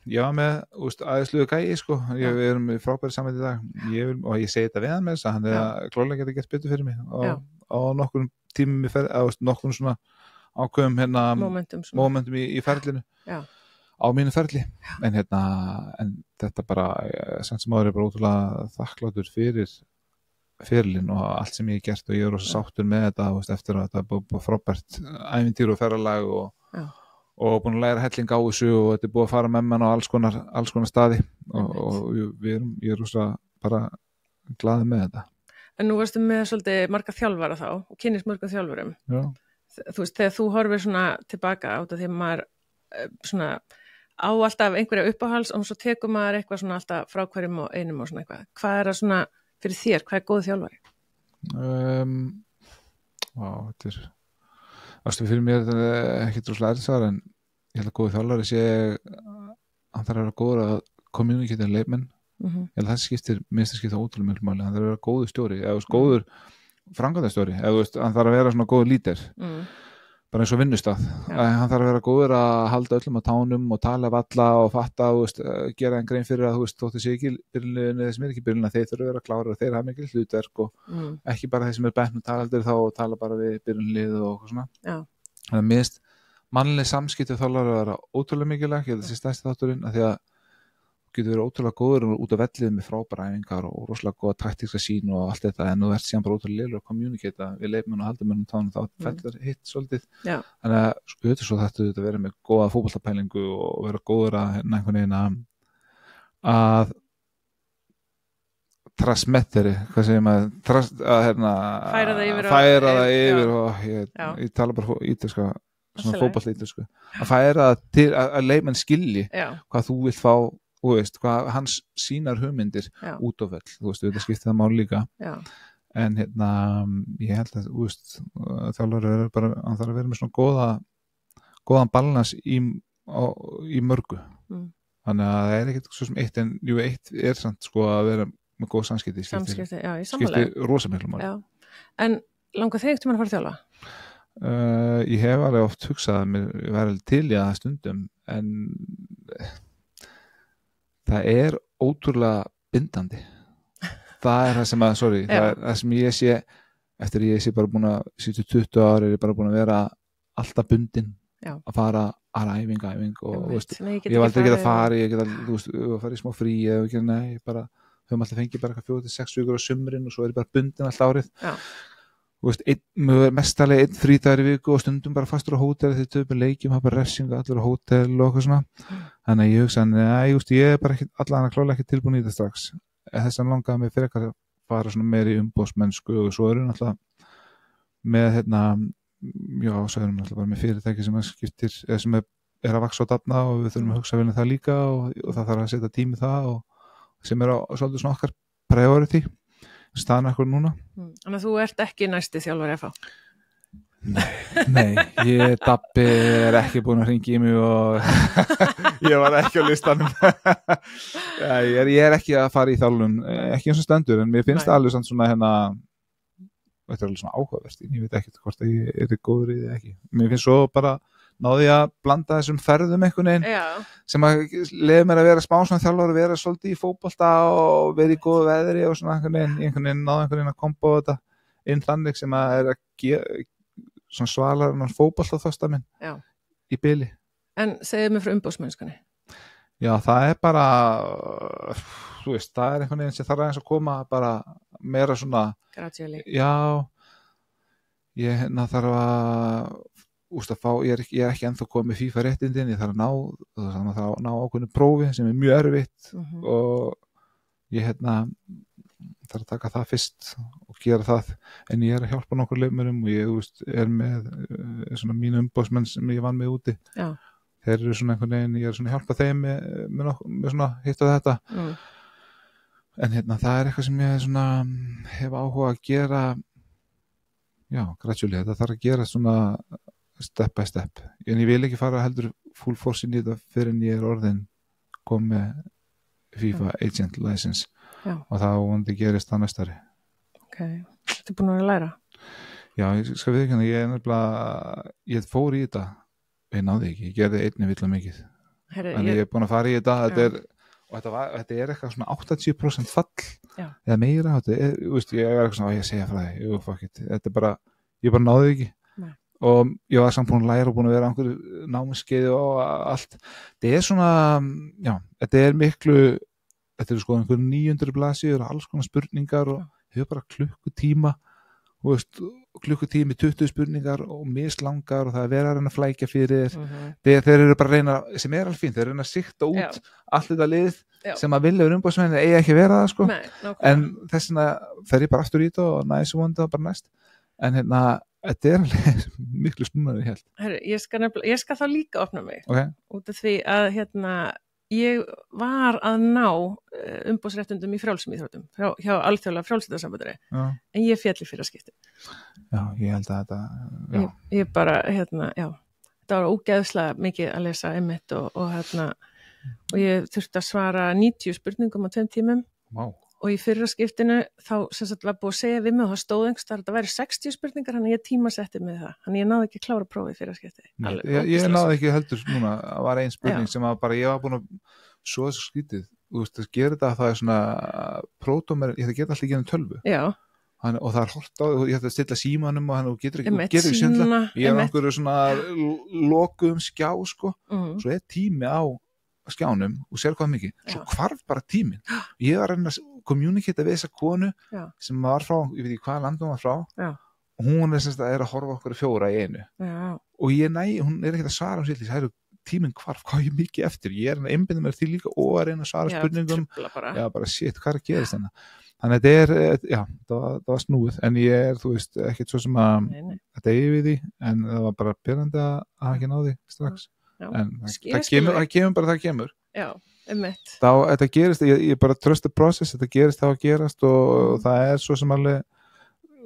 ég var með aðeinsluðu gæi við erum í frábæri saman í dag og ég segi þetta við hann með þess að hann er að klárlega geta gett betur fyrir mig á nokkur tímum nokkur svona ákveðum momentum í ferlinu á mínu ferli en þetta bara samt sem áður er bara ótrúlega þakklátur fyrir ferlin og allt sem ég hef gert og ég er rosa sáttur með þetta eftir að þetta er búið frábært ævintýr og ferralag og búin að læra helling á þessu og þetta er búið að fara með mann á alls konar staði og ég er rosa bara glaði með þetta. En nú varstu með svolítið marga þjálfara þá og kynnist mörgum þjálfurum. Þegar þú horfir svona tilbaka á þetta þegar maður svona á alltaf einhverja uppáhals og svo tekur maður eitthvað svona alltaf frá hverjum og einum og svona eitthvað. Hvað er það svona fyrir þér? Hvað er góð þjálfari? Þetta er fyrir mér er þetta ekki droslega erðsvar en ég held að góði þjálfari sé hann þarf að vera góður að kommunikata leikmenn ég held að það minnst skipta ótrúlega mjög máli hann þarf að vera góður stjóri eða góður framkvæmdastjóri eða hann þarf að vera svona góður líder bara eins og vinnustað hann þarf að vera góður að halda öllum á tánum og tala af alla og fatta gera en grein fyrir að þótt þessi ekki byrjunliðinu þessum ekki byrjunliðinu þeir þurfa að vera klára og þeir hafa mikil hlutverk og ekki bara þeir sem er bænt tala aldrei þá og tala bara við byrjunliðu og svona þannig að minnst mannleg samskipti þá lára að vera ótrúlega mikilvægt ég held að þessi stærsti þátturinn að því að getur verið ótrúlega góður út á vellið með frábæra æfingar og rosalega góða taktíska sín og allt þetta en þú ert síðan bara ótrúlega lélur að kommunikata við leikmenn og halda mönnum tánum þá fellar hitt svolítið þannig að auðvitað svo þetta vera með góða fótboltapælingu og vera góður að einhvern veginn að transmetteri hvað segir maður færa það yfir og ég tala bara ítalska svona fótbolta að færa það til að leikmenn skilji hvað þú vilt fá og hvað hans sínar hugmyndir út á vell, þetta skiptir það mál líka en ég held að þjálfari hann þarf að vera með svona góðan balans í í mörgu þannig að það ekkert svo sem eitt en jú, eitt samt sko að vera með góð samskipti já, í sammála skipti rosa miklu máli. En langar þig til að fara að þjálfa? Ég hef alveg oft hugsað að mér væri til í það stundum en það er ótrúlega bindandi það það sem að, það sem ég sé eftir ég sé bara búin að 20 ári er ég bara búin að vera alltaf bundin að fara að æfing og ég var aldrei að fara ég geta, fara í smá frí eða ekki, nei, bara höfum alltaf fengið bara 4-6 vikur á sumrin og svo er ég bara bundin alltaf árið mestarlega 1 frídagur í viku og stundum bara fastur á hótel þegar töpum leikjum, hafa bara refsinga allir á hótel og eitthvað svona þannig að ég hugsa, ég er bara ekki allan að klála ekki tilbúin í þetta strax þess að langaði mig fyrir að fara svona meiri umbóðsmennsku og svo erum alltaf með svo erum alltaf bara með fyrirtæki sem skiptir, eða sem er að vaksa á dafna og við þurfum að hugsa vel um það líka og það þarf að setja tími það og sem er á svolítið svona okkar priority staðan ekkur núna. Þannig að þú ert ekki næsti þjálfari FH? Nei, Dabbi er ekki búin að hringja í mig og ég var ekki á listanum ég er ekki að fara í þjálfun ekki eins og stendur en mér finnst það alveg svona þetta er alveg svona áhugavert ég veit ekki hvort að ég er góður í því ekki mér finnst svo bara náði að blanda þessum ferðum einhvern veginn sem að leiði mér að vera spánsson þjálfur og vera svolítið í fótbolta og vera í góðu veðri og svona einhvern veginn náði einhvern veginn að kompa á þetta inn þannig sem að er að svona svalar en fótbolta þosta minn í bili. En segðu mig frá umbóðsmennskunni. Já, það er bara þú veist, það er einhvern veginn sem þarf aðeins að koma bara meira svona gradually. Já, ég þarf að fá, ég er ekki ennþá komið FIFA réttindin, ég þarf að ná ákveðnu prófi sem er mjög erfitt og ég þarf að taka það fyrst og gera það, en ég er að hjálpa nokkur leikmönnum og ég er með svona mínu umbóðsmenn sem ég vann með úti. Já. Þeir eru svona einhvern veginn, ég er svona að hjálpa þeim með svona hitt og þetta en það er eitthvað sem ég svona hef áhuga að gera gradually, þetta þarf að gera svona step by step, en ég vil ekki fara heldur full force inn í þetta fyrir en ég er orðin kom með FIFA agent license og það vonandi gerist það næstari. Ok, þetta er búin að vera að læra? Já, ég skal viðurkenna, ég fór í þetta ég náði ekki, ég gerði einni vilja mikið en ég er búin að fara í þetta þetta er eitthvað svona 80% fall eða meira, ég er eitthvað svona ég segja frá því, þetta er bara ég bara náði ekki og ég var samt búin að læra og búin að vera einhverju námskeiði og allt þetta er svona, þetta er miklu þetta eru sko einhverju 900 blaðsíður og alls konar spurningar og hefur bara klukkutíma 20 spurningar og mislangar og það er verið að reyna að flækja fyrir þeir eru bara að reyna, sem er alveg fínt þeir reyna að sikta út allt þetta lið sem að vilja umbóðsmenn eigi ekki að vera það sko. En þess vegna fer ég bara aftur í þetta og næs og vonandi bara næst en þetta er alveg miklu snúnar ég held. Herru, ég skal þá líka opna mig út af því að ég var að ná umbóðsréttundum í frjálsumíþróttum hjá alþjóðlega frjálsíþróttasambandinu en ég féll í fyrra skipti. Já, ég held að þetta ég bara, þetta var ógeðslega mikið að lesa einmitt og ég þurfti að svara 90 spurningum á 2 tímum og í fyrra skiptinu þá sem sagt var búið að segja við mig og það stóð einhvers staðar að þetta væri 60 spurningar þannig ég tímasetti með það, þannig ég náði ekki að klára prófið fyrra skipti. Ég náði ekki heldur núna, það var ein spurning sem að bara ég var búin að svo þessu skrítið, það gerir þetta að það er svona prótómer, ég það geta alltaf ekki ennum 12 og það er hort á, ég ætti að stilla símanum og hann getur ekki svindla, ég er einhverju svona lokuðum skjá sko, svo er tími á skjánum og sér hvað mikið, svo hvarf bara tíminn ég var að reyna að kommunikata við þessa konu sem var frá, ég veit ekki hvaða land hún var frá og hún er að horfa okkur 4 í einu og hún er ekkert að svara sér það eru tíminn hvarf, hvað ég mikið eftir ég er að einbinda mér því líka og að reyna að svara spurningum bara shit, hvað er að gerast þannig að þetta það var snúið, en ég er, þú veist, ekkert svo sem að þetta eigi við því, en það var bara byrjandi að hafa ekki náði strax en það kemur bara það kemur þetta gerist, ég bara trust the process, þetta gerist þá að gerast og það er svo sem alveg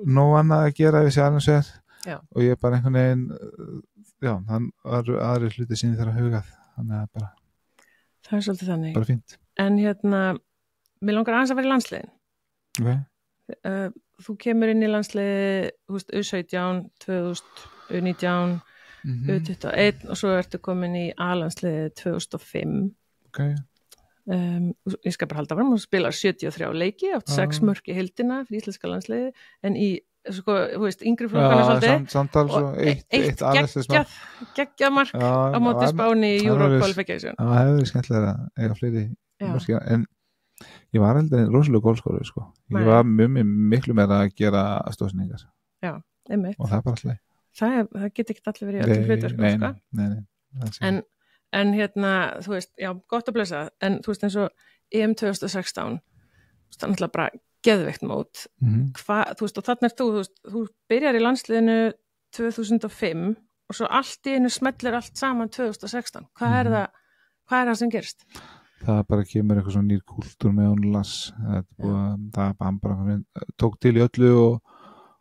nóg annað að gera við sér alveg sér og ég er bara einhvern veginn þann aðri hluti sinni þar að hugað þannig að það svolítið þannig. Bara fínt. En mér langar aðeins að vera í landsliðin. Okay. Þú kemur inn í landsliði, U17, 2000, U19, U21 og svo ertu komin í A-landsliði 2005. Okay. Ég skal bara halda fram og spila 73 leiki, átt 6 mörk í heildina fyrir íslenska landsliði, en í yngri flokkana svolítið samtals og eitt geggjað mark á móti Spáni í Euro Qualification. Það hefur verið skemmtilega að eiga fleiri mörki, en ég var heldur en rosalega gólskóri sko. Ég var miklu meira að gera stóðsningar. Já, einmitt. Og það er bara alltaf. Það get ekki allir verið í öllum hlutverkum. Nei. En þú veist, já, gott að blessa, en þú veist eins og EM 2016, það er náttúrulega bara geðveikt mót. Þú veist, og þannig þú byrjar í landsliðinu 2005 og svo allt í einu smellir allt saman 2016. Hvað er það sem gerst? Það bara kemur eitthvað svona nýr kúltúr með hún las. Það bara tók til í öllu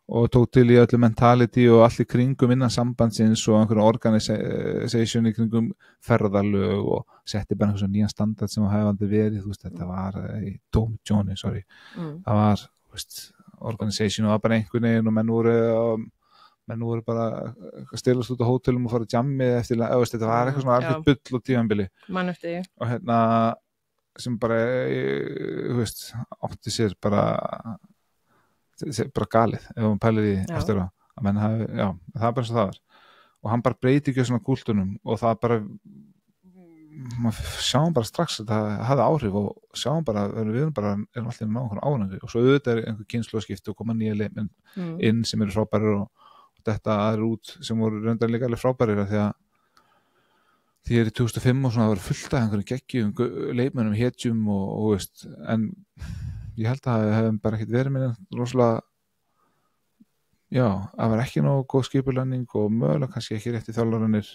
og tók til í öllu mentality og allt í kringum innan sambandsins og einhverjum organisation í kringum ferðalög og setti bara einhverjum nýjan standard sem það hefði aldrei verið, þú veist, þetta var Dome Johnny, það var, þú veist, organisation og það var bara einhvern veginn og menn voru bara stilast út á hótelum og fara jammið eftir, þetta var eitthvað svona alveg bull og tímanbili og sem bara, þú veist, átti sér bara galið ef hann pælir í eftir að menn hafi, það er bara eins og það er og hann bara breyti ekki svona kúltunum og það bara sjáum bara strax að það hafði áhrif og sjáum bara, við erum alltaf ná einhvern ánægri og svo auðvitað er einhver kynnslóðskipti og koma nýja leikmenn inn sem eru frábærir og þetta aðra út sem voru reyndar líka alveg frábærir því að því í 2005 og svona það voru fullt af einhverjum geggjum leikmennum, hetjum og veist, en ég held að það hefði bara ekkert verið með rosalega það var ekki nógu góð skipulagning og mögulega kannski ekki rétti þjálfararnir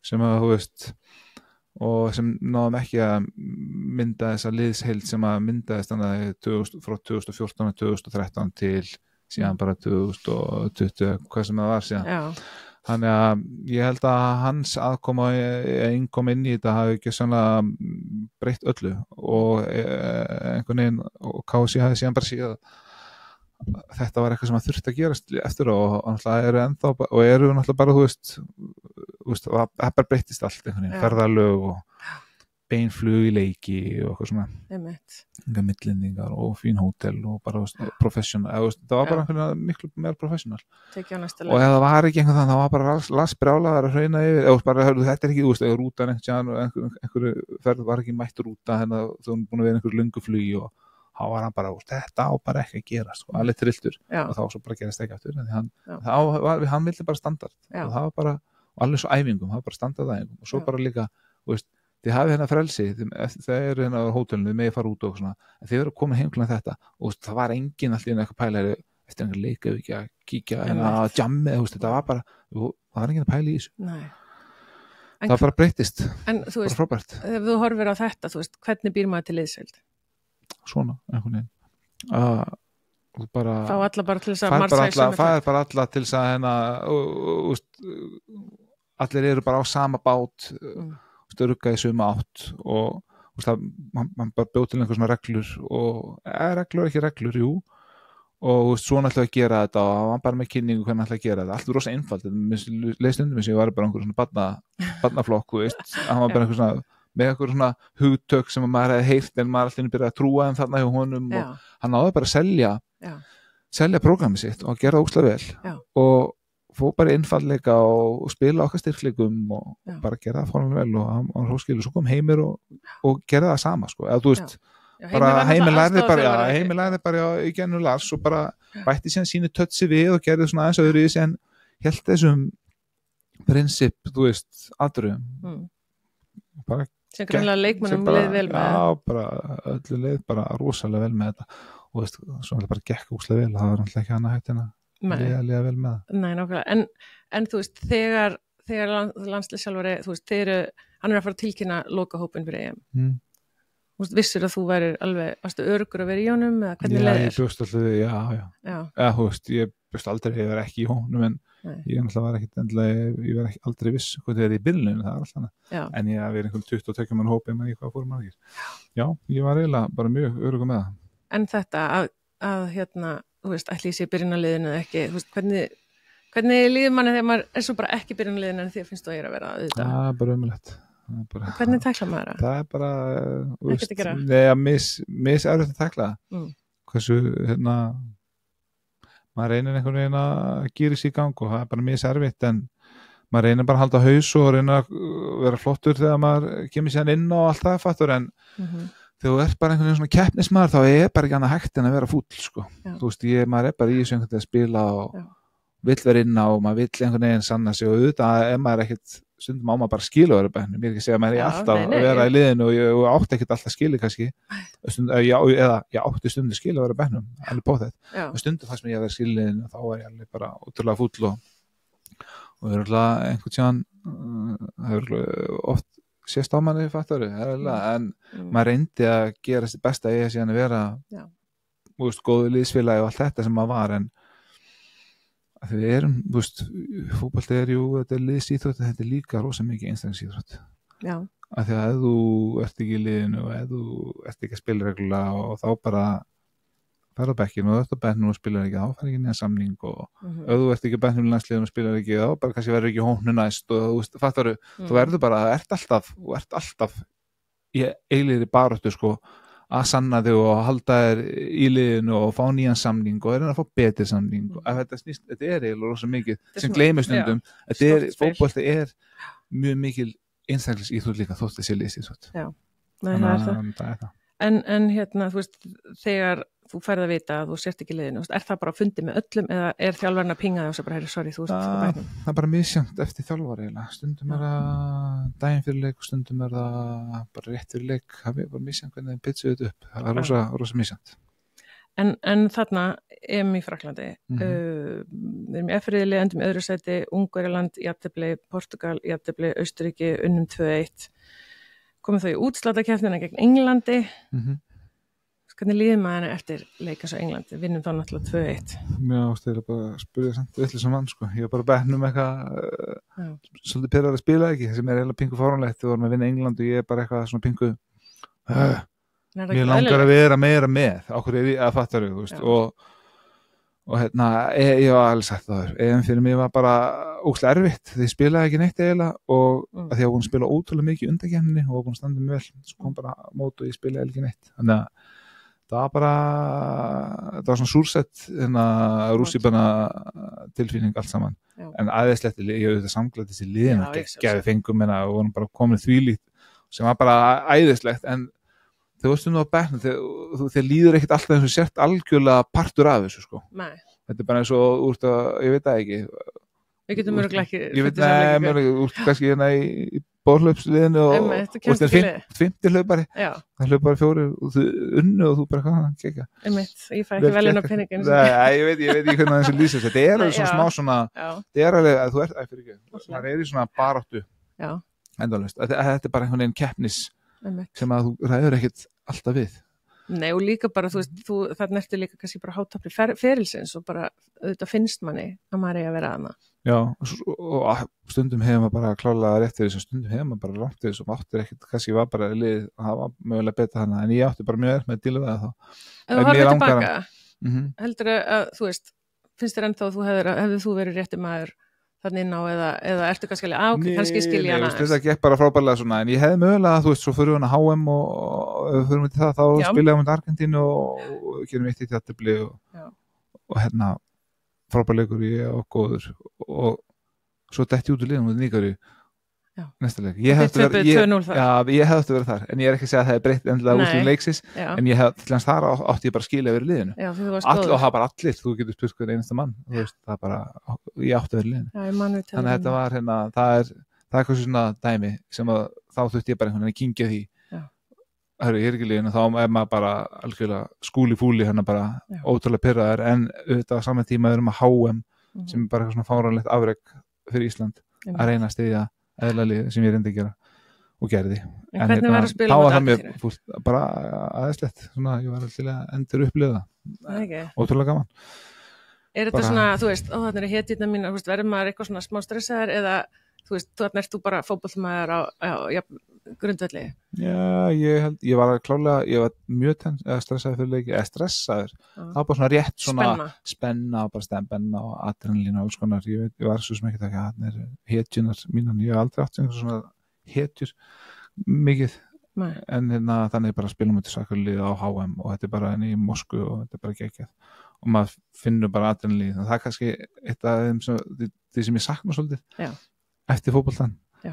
sem að þú veist og sem náðum ekki að mynda þessa liðsheild sem að myndaðist frá 2014 og 2013 til síðan bara 2020 hvað sem það var síðan þannig að ég held að hans aðkoma innkoma inn í þetta hafi ekki sannlega breytt öllu og einhvern veginn og KSÍ hafi síðan bara síðan þetta var eitthvað sem að þurfti að gerast eftir og náttúrulega eru ennþá og eru náttúrulega bara þú veist það bara breyttist allt einhvern veginn ferðalög og beinflug í leiki og eitthvað svona millendingar og fín hótel og bara professional, það var bara einhvern miklu meira professional og ef það var ekki einhvern þannig, það var bara lasbrjálaðar að hrauna yfir, eða bara þetta er ekki, þú veist, eða rútan einhverju ferð var ekki mætt rúta þannig að þú erum búin að vera einhverju lönguflugi og þá var hann bara, þetta á bara ekki að gerast og allir trilltur og þá svo bara gerast ekki aftur hann vildi bara standard og það var bara, og allir svo æfingum, það var bara standardæfingum og svo bara líka, þú veist þið hafið hérna frelsi, það eru hérna á hótelinu, þið megið fara út og svona, en þið eru komin heim klukkan þetta og það var enginn alltaf inn eitthvað pæla eftir einhver leika ekki að kíkja að jammi, þetta var bara, það var enginn að pæla í þessu. Það var bara breytist, bara frábært. Ef þú horfir á þetta, þú veist, hvernig býr maður til liðsheild? Svona, einhvern veginn. Fá alla bara til þess að margsæl fær bara alla til þess að allir eru bara á sama bát rugga í sömu átt og hann bara bjóð til einhver svona reglur og reglur ekki reglur, jú og svona ætlaði að gera þetta og hann bara með kynningu hvernig ætlaði að gera þetta, allt var rosa einfalt leistundum eins og ég var bara einhver svona barnaflokk, þú veist, hann var bara einhver svona með einhver svona hugtök sem maður hefði heyrt en maður alltaf byrjaði að trúa þeim þarna hjá honum og hann náði bara að selja prógramið sitt og gera það ógeðslega vel og fór bara einfalleika og spila okkar styrkleikum og bara gera það fórnlega vel og hann hóskilu, svo kom Heimir og gera það sama, sko, eða þú veist bara Heimir lærði bara í gennu Lars og bara bætti síðan sínu tötsi við og gerði svona aðeins öðru í sig en held þessum prinsip, þú veist, aðrum bara sem grannlega leikmannum leið vel með bara öllu leið bara rosalega vel með þetta og veist, svo bara gekk óslega vel, það var náttúrulega ekki annað hægt en að liða vel með það. Nei, nákvæmlega, en þú veist, þegar landsliðsjálfari, þú veist, hann er að fara að tilkynna lokahópinn fyrir EM. Þú veist, vissir að þú værir alveg, varstu öruggur að vera í honum, eða hvernig leiðir? Já, ég bjóst alltaf, já. Eða, þú veist, ég bjóst aldrei að vera ekki í honum, en ég náttúrulega var ekkit endilega, ég var ekki aldrei viss hvað þið í byrjuninu, það alltaf annað en ég að vera einhvern 22 mann hópi með hvað fórum margir já, ég var eiginlega bara mjög öruggur með það. En þetta að hérna, þú veist, ætli ég sé byrjunarliðinu eða ekki, þú veist, hvernig líður manni þegar maður svo bara ekki byrjunarliðinu en því finnst þú að ég að vera auðvitað? Það bara ömulegt. Hvernig tækla maður það? Það bara, ekkert að gera? Mis erfitt að tækla hversu, maður reynir einhvern veginn að gera sig í gang og það bara mis erfitt en maður reynir bara að halda haus og reynir að vera flottur þegar maður kemur sér inn og allt það fattur en þegar þú ert bara einhvern veginn svona keppnismaður þá bara ekki annað hægt en að vera fúll sko. Þú veist, maður bara í þessu einhvern veginn að spila og vill vera inn á og maður vill einhvern veginn sanna sig og auðvitað maður ekkert stundum á maður bara skilu að vera bænnum, ég er ekki að segja að maður alltaf að vera í liðinu og ég átti ekkert alltaf skilu kannski eða ég átti stundum skilu að vera bænnum alveg på þetta og stundum fannst mér ég að vera skilu í liðinu og þá var ég alveg bara ótrúlega fúll og það er alltaf einhvern tíðan það er oft sést á manni fattari en maður reyndi að gera sitt besta í þessi að vera góðu liðsfélagi og allt þetta sem maður var en við erum, þú veist, fótbolti þetta er liðsíþrótt, þetta er líka rosa mikið einstaklingsíþrótt. Já. Af því að ef þú ert ekki í liðinu og ef þú ert ekki að spila reglulega og þá bara ferð á bekkinu og þú ert á bekkinu og spilar ekki, þá fær ekki nýja samning og ef þú ert ekki á bekkinu í landsliðinu og spilar ekki, þá bara kannski verður ekki hópnu næst og þú veist, fattaru, þú verður bara, þú ert alltaf í eilíðri baráttu, sko, að sanna þig og halda þér í liðinu og fá nýjan samning og að fá betri samning og þetta er eiginlega rosa mikið sem gleymir stundum fótbolti er mjög mikil einstaklingsíþrótt líka þótt þessi liðsíþrótt það er það en hérna þú veist þegar þú færð að vita að þú sért ekki í liðinu er það bara að fundi með öllum eða er þjálfarinn að pinga þig og svo bara sorry þú ert á bæknum það er bara misjafnt eftir þjálfari eiginlega stundum er það daginn fyrir leik og stundum er það bara rétt fyrir leik það er bara misjafnt hvernig þeim pitsuðu þetta upp það er rosa misjafnt en þarna í Fraklandi við erum í F-riðli endum í öðru sæti Ungverjaland, jafntefli, Portugal jafntefli, Austurríki, unnum 2-1 komum þau í útslatakeppnina gegn Englandi hvernig líður maður eftir leika svo Englandi vinnum þá náttúrulega 2-1 Já, stæðilega bara að spyrja samt vitlausum mann sko. Ég var bara bekknum eitthvað svolítið pirrar að spila ekki sem er eiginlega pingu fáránlegt við vorum að vinna England og ég er bara eitthvað svona pingu mér langar að vera meira með okkur er að fattaru og hérna ég var alveg sagt það en fyrir mig var bara óslega erfitt því ég spilaði ekki neitt eiginlega og að því að hún spila ótrúlega mikið undankeppninni og hún standið mig vel svo kom bara mót og ég spilaði ekki neitt þannig að það var svona súrsett rússíbana tilfinning allt saman en aðeinslegt ég auðvitað samglættist í liðin og geggjaði fengum og vorum bara komin þvílíkt sem var bara æðislegt en þegar þú stundum á bekknum þeir líður ekkert alltaf eins og sért algjörlega partur af þessu sko. Þetta er bara eins og úr ég veit það ekki við getum mörgulega ekki ég veit úr kannski hérna í bórhlaupsliðinu og það er 50 hlaupari það hlaupari 4 og þú unnu og þú bara hvað ég fæ ekki velun á penningin ég veit ekki hvernig þessu lýsast þetta er alveg svona smá svona þetta er alveg að þú ert það er í svona baráttu endalaust þetta er bara einhvern veginn keppnis sem að þú ræður ekkert alltaf við Nei og líka bara þú veist þarna ertu líka kannski bara hátapli ferilsins og bara auðvitað finnst manni að maður er að vera aðna Já og stundum hefur maður bara klálega rétt fyrir þessu stundum hefur maður bara rátt fyrir þessu og áttur ekkert kannski var bara lið það var mögulega betra hana en ég átti bara mjög með að díla við það þá Ef þú horfir tilbaka heldur að þú veist finnst þér ennþá þú hefði þú verið rétti maður þannig inn á eða ertu kannski alveg kannski skilja hana þetta gekk bara frábærlega svona en ég hefði mögulega þú veist svo fyrir hana HM og ef við fyrir til það þá spilaði við Argentínu og gerum eitt í tjáttabli og hérna frábærleikur ég og góður og svo detti út úr liðum og nýgari næsta leik ég hefði verið þar en ég er ekki að segja að það er breytt endilega út í leiksis en ég hefði til hans þar átti ég bara að skilja verið liðinu og það bara allir þú getur spurt hver einasta mann það er bara ég átti að verið liðinu þannig að þetta var hérna það er eitthvað svona dæmi sem að þá þurfti ég bara einhvern veginn að kyngja því ég er ekki liðinu þá er maður bara algjörlega skúli fúli hérna bara ótrúlega pirraður en auðvitað á saman tíma erum að HM sem er bara eitthvað svona fáránlegt afrek fyrir Ísland að reyna að styðja eðlalið sem ég reyndi að gera og gerði en hvernig var að spila á Argentínu? Bara aðeinslegt ég var alltaf endur upplifa það ótrúlega gaman Er þetta svona, þú veist, þarna eru hetjurnar mínar, þú veist, verður maður eitthvað svona smá stressaður eða, þú veist, þarna ert þú bara fótboltamaður á grundvelli? Já, ég var klálega, ég var mjög stressaður fyrir leiki, stressaður, það var bara svona rétt svona spenna og bara stembenna og adrenalín og alls konar, ég var svo sem ekki það ekki að hann hetjunar mínan, ég hef aldrei átt svona hetjur mikið. Nei. En þannig bara spilum við sakarlið á HM og þetta bara í Moskvu og þetta bara geggjað og maður finnur bara adrenalín og það kannski eitt af því sem ég sakna svolítið eftir fótboltan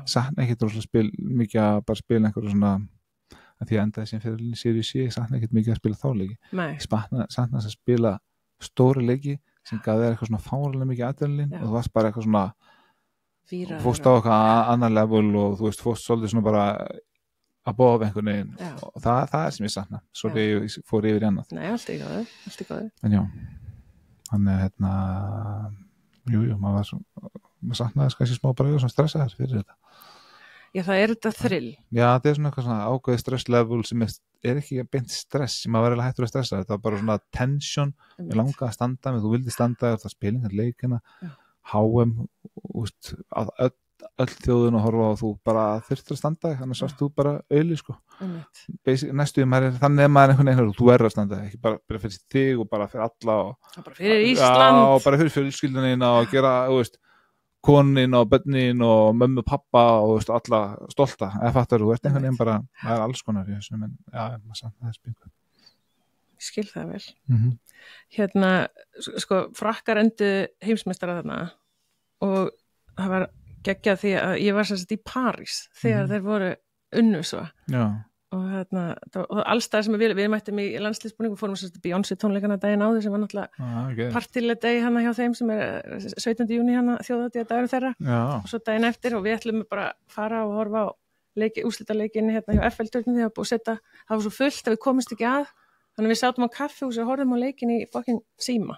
sakna ekkert rosalega mikið að bara spila einhverju svona að því að endaði sem fyrir Serie C sakna ekkert mikið að spila þá leiki sakna þess að spila stóri leiki sem gaf þér eitthvað svona fárlega mikið adrenalín og þú varst bara eitthvað svona fórst á eitthvað annar level og þú veist fórst svolítið svona bara að bóða af einhvern veginn og það sem ég sakna svo ég fór yfir í annað. Nei, allt í góðu. En já, þannig maður saknaði kannski smá bara svona stressaður fyrir þetta. Já, það er þetta þrill. Já, það er svona eitthvað svona ákveðið stresslevel sem er ekki beint stress sem maður verður hættur að stressa, þetta var bara svona tension, ég langaði að standa með, þú vildi standa það spilingar leikina, HM, öll þjóðun og horfa og þú bara þurftir að standa þannig að þú bara auðli sko næstu þannig að maður einhvern veginn þú að standa, ekki bara fyrir þig og bara fyrir alla og bara fyrir Ísland og bara fyrir fjölskyldunina og gera konin og bönnin og mömmu pappa og alla stolta eða fattar þú, einhvern veginn bara það er alls konar í þessu en maður samt það spingu ég skil það vel sko Frakkar endu heimsmeistara þarna og það var geggjað því að ég var sérst í París þegar þeir voru unnu svo og alls það sem við mættum í landsliðsbúning og fórum sérst Beyoncé tónleikana daginn áður sem var náttúrulega partileg degi hana hjá þeim sem 17. júní hana þjóðhátíða dagur þeirra og svo daginn eftir og við ætlum bara fara og horfa á úrslitaleikin hjá FL-turnum þegar búið að setja, það var svo fullt að við komist ekki að þannig við sátum á kaffihúsi og horfum á leikin í fucking síma.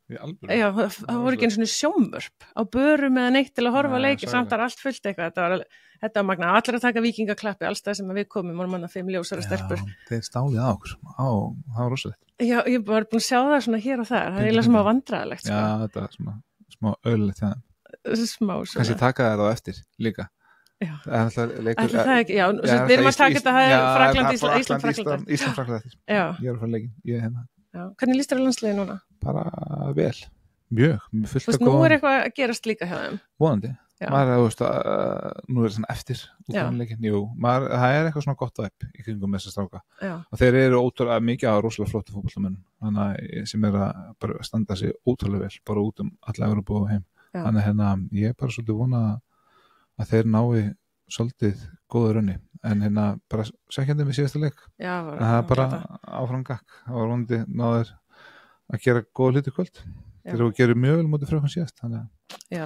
Já, það voru ekki einu svona sjónvörp á börum eða neitt til að horfa á leiki samt að allt fullt eitthvað þetta var magna, allir að taka vikingaklappi alls það sem við komum og manna 5 ljósara stelpur þeir stálið á okkur, það var rosalegt já, ég var búin að sjá það svona hér og þar það er eiginlega smá vandræðalegt já, þetta er smá öllilegt smá svona kannski taka það á eftir líka já, það ekki, já, við erum að taka þetta það er Frakkland, Ísland, Frakkland ég er að fara leikin, ég er hérna hvernig líst þér á landsliði núna? Bara vel, mjög fullt að góða. Nú er eitthvað að gerast líka hjá þeim. Vonandi. Maður nú er það svona eftir útgáðanleikin. Jú, það er eitthvað svona gott væp í kringum þessa stráka. Og þeir eru ótrúlega mikið á rosalega flottu fótboltamönnum. Þannig sem er að bara standa sig ótrúlega vel, bara út alla Evrópu og heim. Þannig ég er bara svolítið vona að þeir nái svolítið góða raunni. En bara sekjandi með síðasta leik. En það er bara áfram gakk. Það var vonandi náður að gera góða hluti kvöld þegar þú gerir mjög vel mútið frökkum síðast já,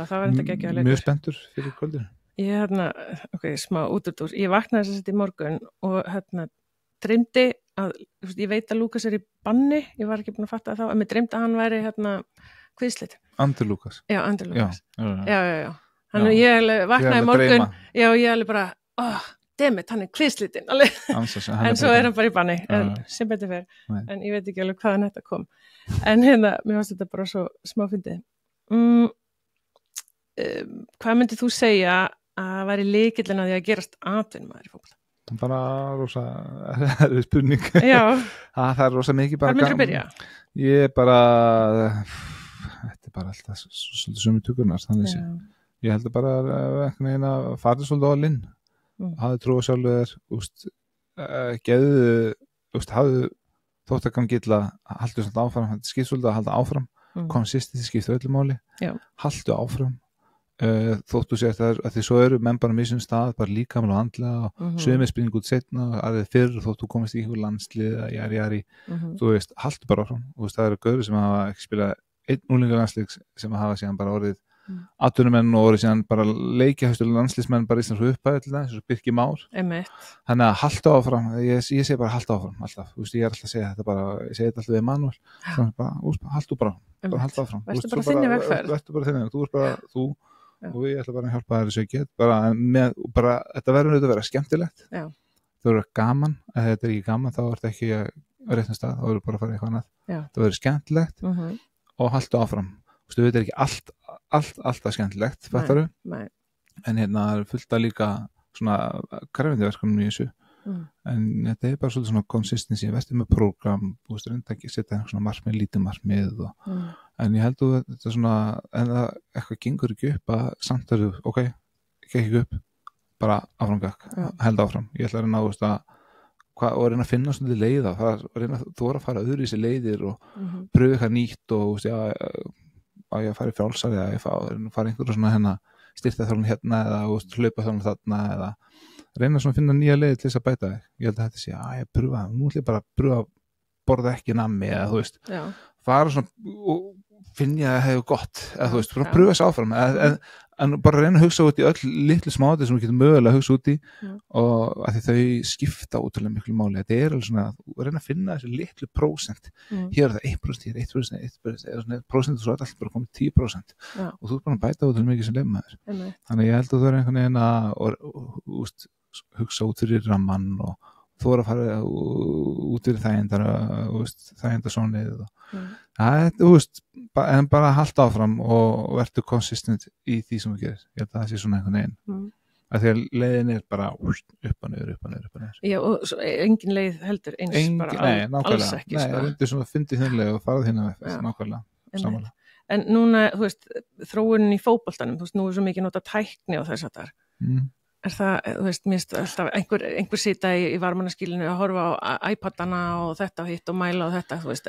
það var þetta geggjaður leikur mjög spenntur fyrir kvöldinu ég smá útúrdúr, ég vaknaði þess að í morgun og dreymdi að, ég veit að Lúkas er í banni ég var ekki búin að fatta það þá, en mér dreymdi að hann væri kvíðslit Andri Lúkas já, hann ég vaknaði í morgun já, ég alveg bara, dammit, hann er kvíðslitinn en svo er hann bara í banni sem betur fer en ég veit ekki alveg hvaðan þetta kom en mér fannst þetta bara svo smáfyndið hvað myndir þú segja að væri lykillinn að því að gerast atvinnumaður í fótbolta? Bara rosa erfið spurning það er rosa mikið bara hvað myndir þú byrja? Ég bara þetta er bara alltaf svolítið sumi tökurnar ég held að bara að fara svolítið á linn hafði trú á sjálfur hafði þótt að gangi illa haldu svolítið áfram, þetta skipt svolítið að halda áfram konsistið skiptir öllu máli haldu áfram þóttu sér að því svo eru menn bara mjög stað, bara líkamlega og andlega og sömið spilning út setna, aðrið fyrr þóttu komist í einhver landslið jari, þú veist, haldu bara áfram og það eru gaurur sem hafa ekki spilað einn úlingar landslið sem hafa síðan bara orðið atvinnumenn og orðið síðan bara leikjahaustu landsliðsmenn bara Íslands upphæði til það, eins og Birkir Már þannig að halda áfram, ég segi bara halda áfram alltaf, ég er alltaf að segja þetta bara ég segi þetta alltaf við Manuel haldu bara halda áfram verður bara þinni vegferð þú er bara þú og ég ætla bara að hjálpa þér þessu ekki bara þetta verður að vera skemmtilegt það verður gaman, ef þetta er ekki gaman þá er þetta ekki á réttum stað, þá verður bara að fara eitthvað annað það verður skemmtilegt og haltu áfram. Þú veist, þetta ekki alltaf skemmtilegt, fattaru? Nei. En það er fullt að líka svona krefandi verkefnum í þessu. En þetta bara svolítið svona consistency, verður með prógram, þú veist, reynda ekki að setja einhver svona markmið, lítið markmið en ég held að þetta svona, en það eitthvað gengur ekki upp að samt eru, ok, gekk ekki upp, bara áframgak, held áfram. Ég ætla að reyna og reyna að finna svona leið þú voru að fara öðru í þessi leiðir og pröfu eitthvað nýtt og, þú veist, að ég fari frálsari að ég fara einhverju svona styrktaþjálfun hérna eða hlaupaþjálfun þarna eða reyna svona að finna nýja leiði til þess að bæta þig. Ég held að þetta sé, ég pröfa, nú ætla ég bara að pröfa að borða ekki nammi eða þú veist, fara svona og finna ég að það hefur gott, eða þú veist, bara pröfa þess áfram en bara reyna að hugsa út í öll litlu smáti sem við getum mögulega að hugsa út í og að því þau skipta útrúlega miklu máli. Þetta er alveg svona, reyna að finna þessu litlu prósent, hér er það 1%, hér er 1%, eða prósent og svo er alltaf bara komið 10% og þú er bara að bæta útrúlega mikið sem leifmaður. Þannig ég held að þú er einhvern veginn að hugsa út fyrir rammann og þú er að fara út fyrir þægindarsónið en bara halda áfram og verður konsistent í því sem þú gerir. Ég held að það sé svona einhvern veginn að því að leiðin er bara upp og niður. Já, og engin leið heldur eins bara alls ekki. Nei, það er svona fyndið þinnlega og farað hérna nákvæmlega samanlega. En núna, þú veist, þróunin í fótboltanum, þú veist, nú er svo mikið nota tækni og þess að það er það, þú veist, mér finnst alltaf einhver sita í varmannaskýlinu að horfa á iPadana og þetta og hitt og mæla og þetta, þú veist,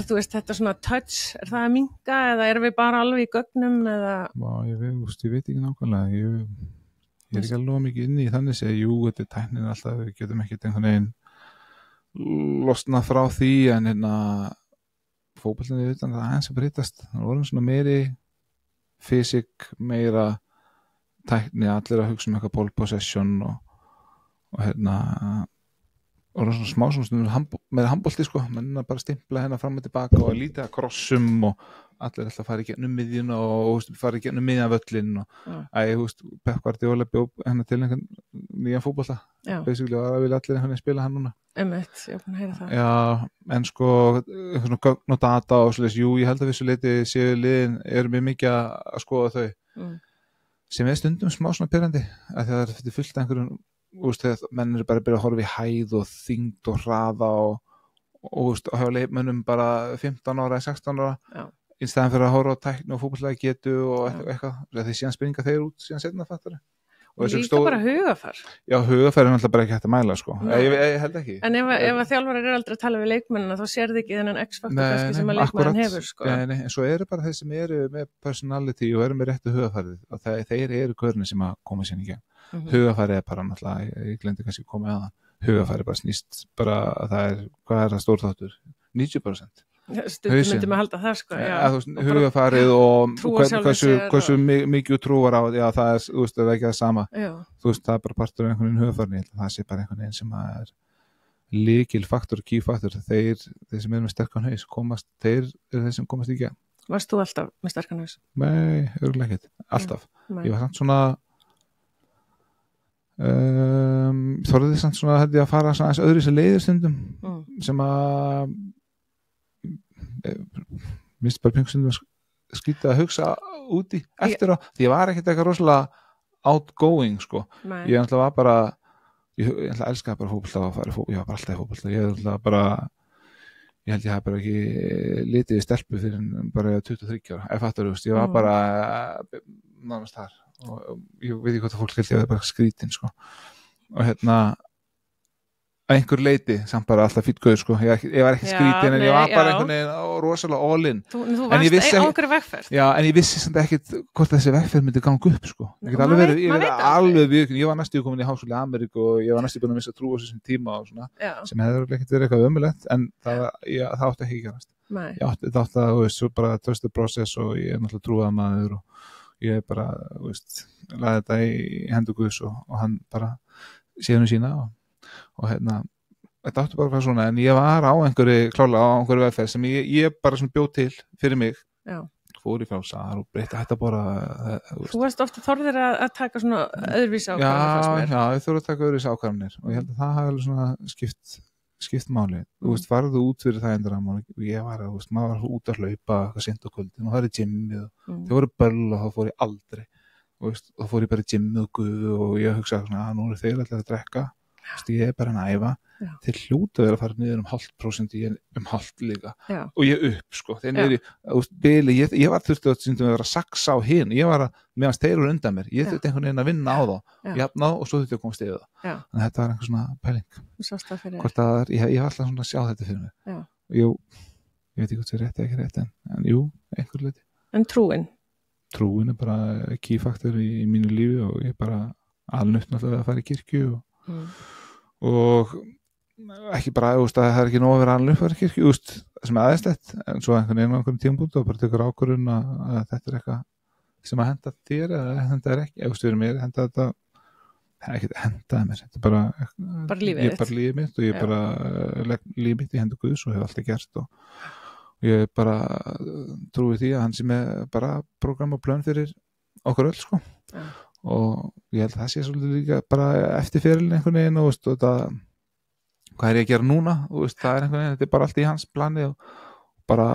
þú veist, þetta svona touch, er það að minnka eða erum við bara alveg í gögnum eða? Ég veit ekki nákvæmlega, ég er ekki alveg mikið inni í þannig að jú, þetta er tæknin alltaf, við getum ekkert einhvern veginn losna frá því en fótboltinn utan það aðeins að breytast, það voru svona meiri fysik, meira tækni, allir að hugsa eitthvað ball possession og og svona smá svona meira handbolti sko, menn að bara stimpla fram og tilbaka og lítið að krossum og allir alltaf fara í gegnum miðjun og fara í gegnum miðjan völlin og Pep Guardiola bjóð til einhvern nýjan fótbolta basically og það vil allir spila hann núna ég búin að heyra það. Já, en sko svona gögn og data og svoleiðis, jú, ég held að vissu leyti séu liðin eru mjög mikið að skoða þau sem stundum smá svona pirrandi að það er fullt af einhverjum þegar menn eru bara að byrja að horfa í hæð og þyngd og hraða og hafa leikmönnum bara 15 ára eða 16 ára í staðan fyrir að horfa á tækni og fótboltalega getu og eitthvað, því síðan springa þeir út síðan setna fattari. Og líka bara hugafar. Já, hugafar er náttúrulega bara ekki hægt að mæla sko. Ég held ekki. En ef að þjálfarar eru aldrei að tala við leikmennina þá sér þið ekki þennan X-faktor kannski sem að leikmennin hefur sko. Nei, en svo eru bara þeir sem eru með personality og eru með réttu hugafarið og þeir eru körni sem að koma sér í gegn. Hugafarið er bara náttúrulega, ég gleymdi kannski að koma að það. Hugafarið bara snýst bara að hvað er það stór þáttur? 90%. Stundum myndum að halda það sko hugafarið og hversu mikið trúar á það er, þú veist, það er ekki það sama þú veist, það er bara partur af einhvern veginn hugafarið það sé bara einhvern veginn sem er lykil faktor, key faktor þeir sem eru með sterkan haus þeir eru þeir sem komast í gegn. Varst þú alltaf með sterkan haus? Nei, örugglega ekkert, alltaf ég var samt svona þorðið samt svona að fara svona aðeins öðru í þessu leiðir stundum sem að minnst bara pengstundum skrítið að hugsa úti eftir á, því ég var ekkert eitthvað rosalega outgoing sko. Ég ætla var bara ég elskaði bara fótbolta og fara ég var bara alltaf í fótbolta ég held ég hafi bara ekki litið í stelpu fyrir bara 23 ára ef fattur þú veist, ég var bara nánast þar og ég veit ekki hvort að fólk held ég að það bara skrítin sko. Og einhver leiti, samt bara alltaf fýtt gauð sko. Ég var ekki skrítin en ég var bara einhvern veginn rosalega all-in. Þú varst einhverju vegferð. Já, en ég vissi samt ekkert hvort þessi vegferð myndi ganga upp sko. Ég get alveg verið, ég var næstu komin í Háskóli Ameríku og ég var næstu búin að missa trú á þessum tíma og svona, sem hefði ekkert verið eitthvað ömurlegt, en það átti ekki að gerast. Það átti að, þú veist, svo bara trust the process og ég er náttúrulega trúað maður og ég bara, þú veist, laði þetta í hendur Guðs og hann bara séð sína og þetta átti bara að vera svona en ég var á einhverju vegferð sem ég bara svona bjóð til fyrir mig fór í frálsar og breytti hætta bara Þú varst ofta þorðir að taka svona öðruvísi ákvarðanir Já, ég þurfti að taka öðruvísi ákvarðanir og ég held að það hafi svona skipt máli, þú veist, farðu út fyrir það endur og ég var að, þú veist, maður var út að hlaupa eitthvað sent á kvöldin og það er gymmið og þau voru böll og þá fór ég aldrei og veist, þá fór ég bara gymmið og guðu og ég hugsaði svona, nú eru þeir alltaf að drekka, þú veist, ég er bara að æfa þeir hljóta verið að fara niður 0,5% ég hálft líka og ég upp sko, þeir niður bili, ég var þurfti að vera að saksa á hinn ég var að, meðan þeir eru undan mér ég þurfti einhvern veginn að vinna á þá jafna og svo þurfti að komast yfir það þannig að þetta var einhver svona pæling hvort að ég var alltaf svona að sjá þetta fyrir mig og ég veit ekki hvort það er rétt eða ekki rétt en jú, einhver leiti. En trúin er bara keyfaktor í mínu lífi og ég er bara alveg náttúrulega að fara í kirkju og ekki bara, það er ekki nóg að vera alveg að fara í kirkju, sem er aðeinslegt en svo einhvern veginn á einhvern tímpúnt og bara tekur ákvörðun að þetta er eitthvað sem að henda þér eða henda þér ekki, við erum mér henda þetta ekki hendaði mér, þetta er bara lífið mitt og ég bara legg lífið mitt í hendur Guðs og hef alltaf gert og ég bara trúi því að hann sem er bara program og plön fyrir okkur öll sko og ég held að það sé svolítið líka bara eftir ferilin einhvern veginn og þetta hvað er ég að gera núna og það er einhvern veginn, þetta er bara allt í hans plani og bara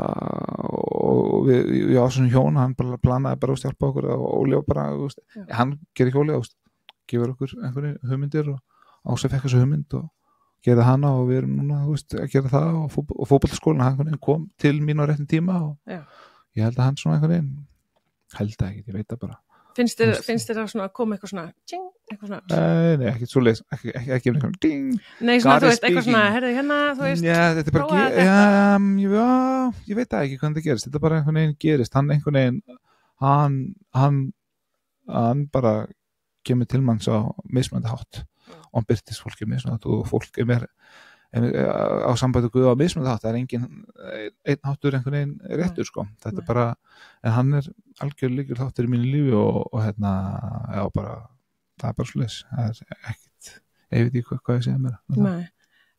og við ásum hjón, hann bara planaði bara hjálpa okkur og Óli og bara hann gerir ekki Óli, gefur okkur einhverju hugmyndir og Ása fekk þessu hugmynd og gera hana og við erum núna að gera það og fótboltaskólinn hann kom til mín á réttum tíma og ég held að hann svona einhvern veginn held að ekki, ég veit það bara Finnst þér það svona að koma eitthvað svona ting, eitthvað svona? Nei, ekki svo leys, ekki eitthvað ding. Nei, svona þú veist, eitthvað svona, herðu hérna, þú veist. Já, þetta er bara, ég veit ekki hvernig það gerist, þetta bara einhvern veginn gerist, hann einhvern veginn, hann bara kemur til manns á mismunandi hátt og hann byrtist fólki mismunandi og fólk er mér á sambætu Guð á mismunandi hátt, það er engin einn háttur einhvern veginn réttur sko, þetta er bara, en hann er algjörlega þáttur í mínu lífi og hérna, já bara það er bara svoleiðis, það er ekkert ég veit ekki hvað ég segja mér Nei,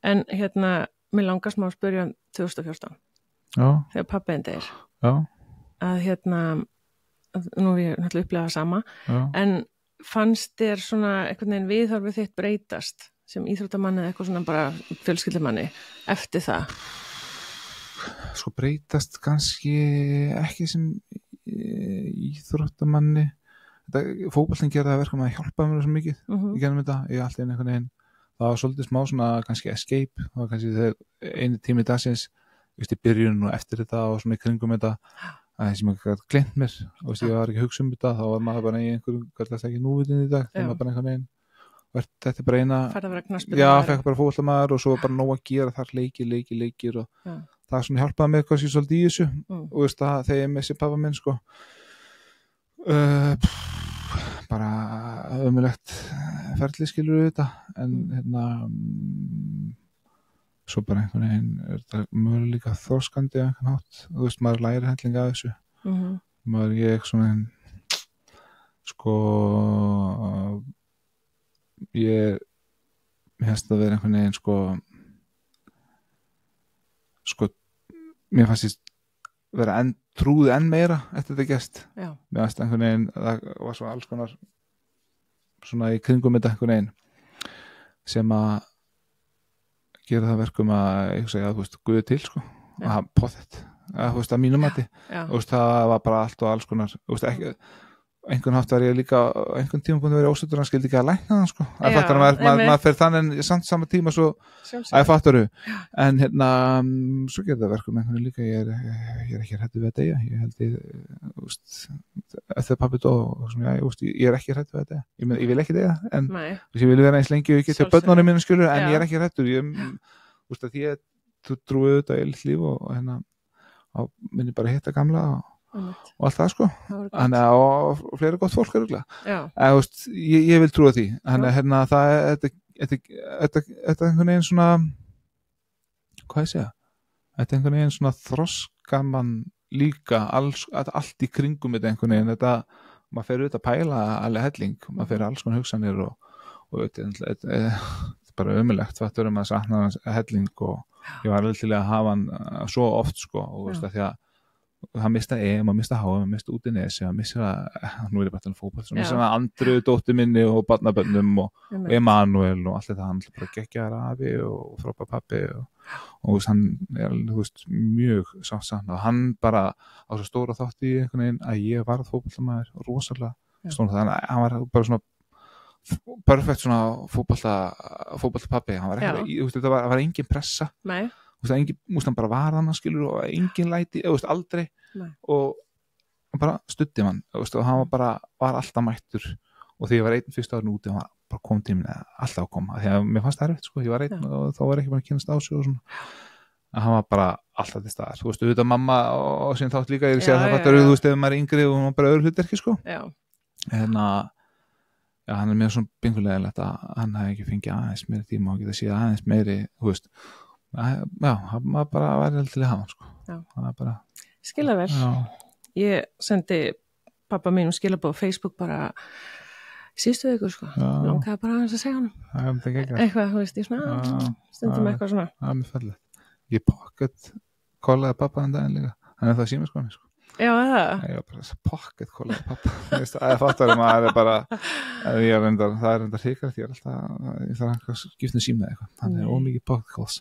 en hérna, mér langar smá að spyrja 2014 þegar pabbiðin deyr að hérna, nú er ég náttúrulega upplegað sama en fannst þér svona einhvern veginn viðhorfið þitt breytast sem íþróttamanni eða eitthvað svona bara fjölskyldumanni eftir það? Sko breytast kannski ekki sem íþróttamanni fótboltinn gerði það verkum að hjálpa mér svo mikið í gennum þetta, ég alltaf einhvern veginn það var svolítið smá svona kannski escape það var kannski einu tími dagsins í byrjun og eftir þetta og svona í kringum þetta að það sem ekki gæti gleymt mér og ég var ekki að hugsa þetta þá var maður bara í einhverjum hvernig ekki núvitinn í dag þegar maður bara einhvern veginn þetta er bara eina fekk bara fótboltamaður og svo bara nóg að gera þar leikir og það svona hjálpaði mér kannski svolítið í þessu og veist það þegar ég missi pappa minn sko bara ömurlegt ferli skilur við þetta en hérna svo bara einhvern veginn er þetta mögulega líka þroskandi á einhvern hátt þú veist maður læri hellinga af þessu maður ég svona sko ég hefst að vera einhvern veginn sko mér fannst ég vera trúði enn meira eftir þetta gest mér fannst einhvern veginn það var svo alls konar svona í kringum þetta einhvern veginn sem að gera það verkum að ég segja að þú veist Guði til sko að hafa pottet að þú veist að mínum mati það var bara allt og alls konar þú veist ekki einhvern hátt var ég líka einhvern tíma búin að vera ósötur hann skildi ekki að lækna það sko að fattar maður fer þannig samt sama tíma svo að ég fattar en hérna svo gerði það verkum einhvern líka ég er ekki hræddur við að deyja ég held eftir pabbi dó ég er ekki hræddur við að deyja ég vil ekki deyja en ég vil vera eins lengi og ég geti á börnunum mínum skilur en ég er ekki hræddur ég trúið þetta í líf og hérna minni bara hitta gamla og allt það sko og fleiri gott fólk ég vil trúa því hérna, það þetta einhvern veginn svona hvað ég segja þetta einhvern veginn svona þroskamann líka allt í kringum þetta einhvern veginn þetta, maður fer auðvitað að pæla alveg helling maður fer alls konar hugsanir og þetta er bara ömurlegt fattur að sakna helling og ég var alveg til að hafa hann svo oft sko og veist að því að hann mista EM, hann mista HM, hann mista Udinese, hann mista, nú ég bara að tala fótboll, hann mista Andru, dóttur minni og barnabönnum og Emanuel og allt þetta, hann bara geggjaður afi og frábær pappi og hann mjög sátt og hann bara á svo stóra þátt í einhvern veginn að ég varð fótbollamaður rosalega stóð þannig að hann var bara svona perfekt svona fótbollapappi, hann var ekki, það var engin pressa. Nei. Hann bara var hann skilur og engin læti, aldrei. Nei. Og hann bara studdi hann og hann var alltaf mættur og þegar ég var einn fyrst árin úti, hann var bara kom tíminn alltaf að koma, því að mér fannst það erfitt ég var einn og þá var ekki bara að kynast á sig og svona, að hann var bara alltaf til staðar, auðvitað mamma og síðan þátt líka, ég sé að það fattar ef maður er yngri og hann bara öðru hlutverki en að hann mér svona bingulegilegt að hann hefði ekki fengið aðeins meiri tíma og geta síðan aðeins meiri, hann bara væri til að hafa hann bara skilja vel, ég sendi pappa mínum skilabóð á Facebook bara síðustu viku langaði bara aðeins að segja hann eitthvað, ég svona stundum eitthvað svona ég pocket kollaði pappa hann daginn líka, hann það síma sko já, það ég var bara pocket kollaði pappa það fattar maður bara það er enda hrikalegt, ég þarf að skipta síma eitthvað, hann ómikið pocket calls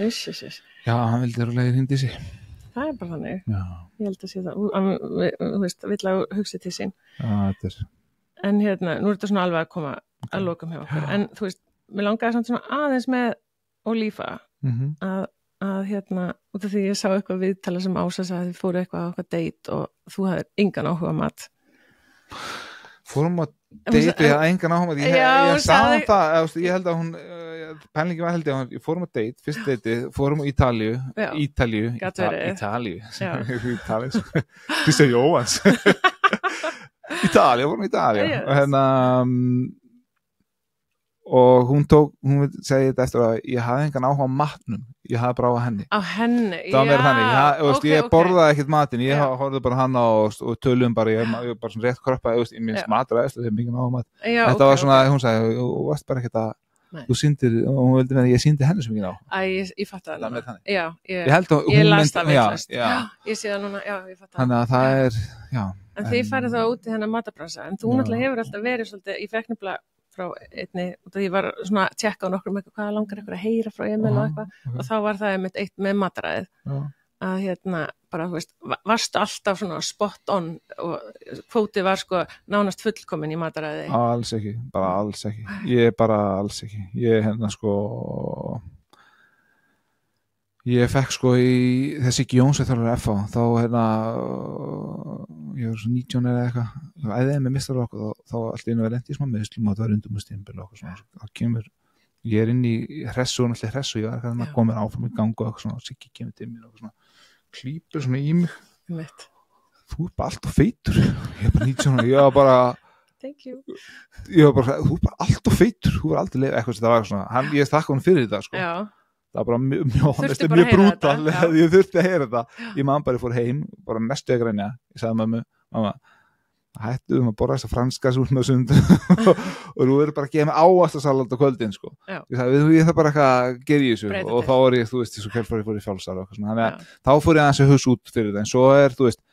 já, hann vildi rúlega hindi sig það bara þannig, ég held að sé það hann vill að hugsa til sín en nú er þetta svona alveg að koma að lokum hjá okkur, en þú veist, mér langaði samt svona aðeins með Ólífa að út af því ég sá eitthvað viðtala sem Ása sagði að þið fóru eitthvað á eitthvað date og þú hafðir engan áhuga mat fórum að date, ég hafði engan áhuga mat ég sagði það, ég held að hún pælingi var held ég fórum að date, fyrst date fórum á Ítalíu Kristján Jóhans Ítalíu, fórum í Ítalíu og hún segi þetta eftir að ég hafði engan áhuga á matnum, ég hafði bara á henni það var meira þannig, ég borðaði ekkert matinn, ég horfði bara hann og tölum bara, ég bara svona rétt kroppa ég minnst matur aðeins, það er mikið áhuga mat þetta var svona, hún sagði, þú varst bara ekkert að þú sýndir, og hún vildi með að ég sýndi henni sem mikið á ég fatt það ég las það veitlust ég sé það núna, ég fatt það þannig að það er, en þið færið þá út í hennar matabransa, en þú náttúrulega hefur alltaf verið svolítið, ég fekk nefnilega frá einni, og það ég var svona að tjekka á nokkrum eitthvað, hvað langar eitthvað að heyra frá Emil og eitthvað, og þá var það einmitt eitt með mataræðið, að bara, þú veist, varstu alltaf svona spot on og kvótið var sko nánast fullkomin í mataræði? Alls ekki, bara alls ekki, ég bara alls ekki, ég ég fekk sko í þessi Jónsveitþjálfari FH, þá ég var svo 19 eða eitthvað æðið með mistarlokk og þá allt einu var lent í smá meðslum og það var undumstímbil og svona, þá kemur ég er inn í hressu og náttúrulega hressu, ég var eitthvað að koma áfram í gangu og svona, Siggi kemur til mér og svona klípur svona í mig þú er bara alltof feitur ég er bara 19 og ég var bara thank you ég var bara, þú er bara alltof feitur þú er aldrei leið, eitthvað sem það var svona ég þakka hún fyrir þetta sko það var bara mjög brútal ég þurfti að heyra þetta ég man bara fór heim, bara næstu að grænja ég sagði mömmu, mamma hættuðum að borða þess að franska súrn og sund og þú verður bara að gefa mig ávaxtasalat á kvöldin sko. Ég sagði, ég þarf bara eitthvað að gera í þessu og þá var ég, þú veist, þessu kjálfari fór í fjálsar og þannig að þá fór ég aðeins að hugsa út fyrir það, en svo þú veist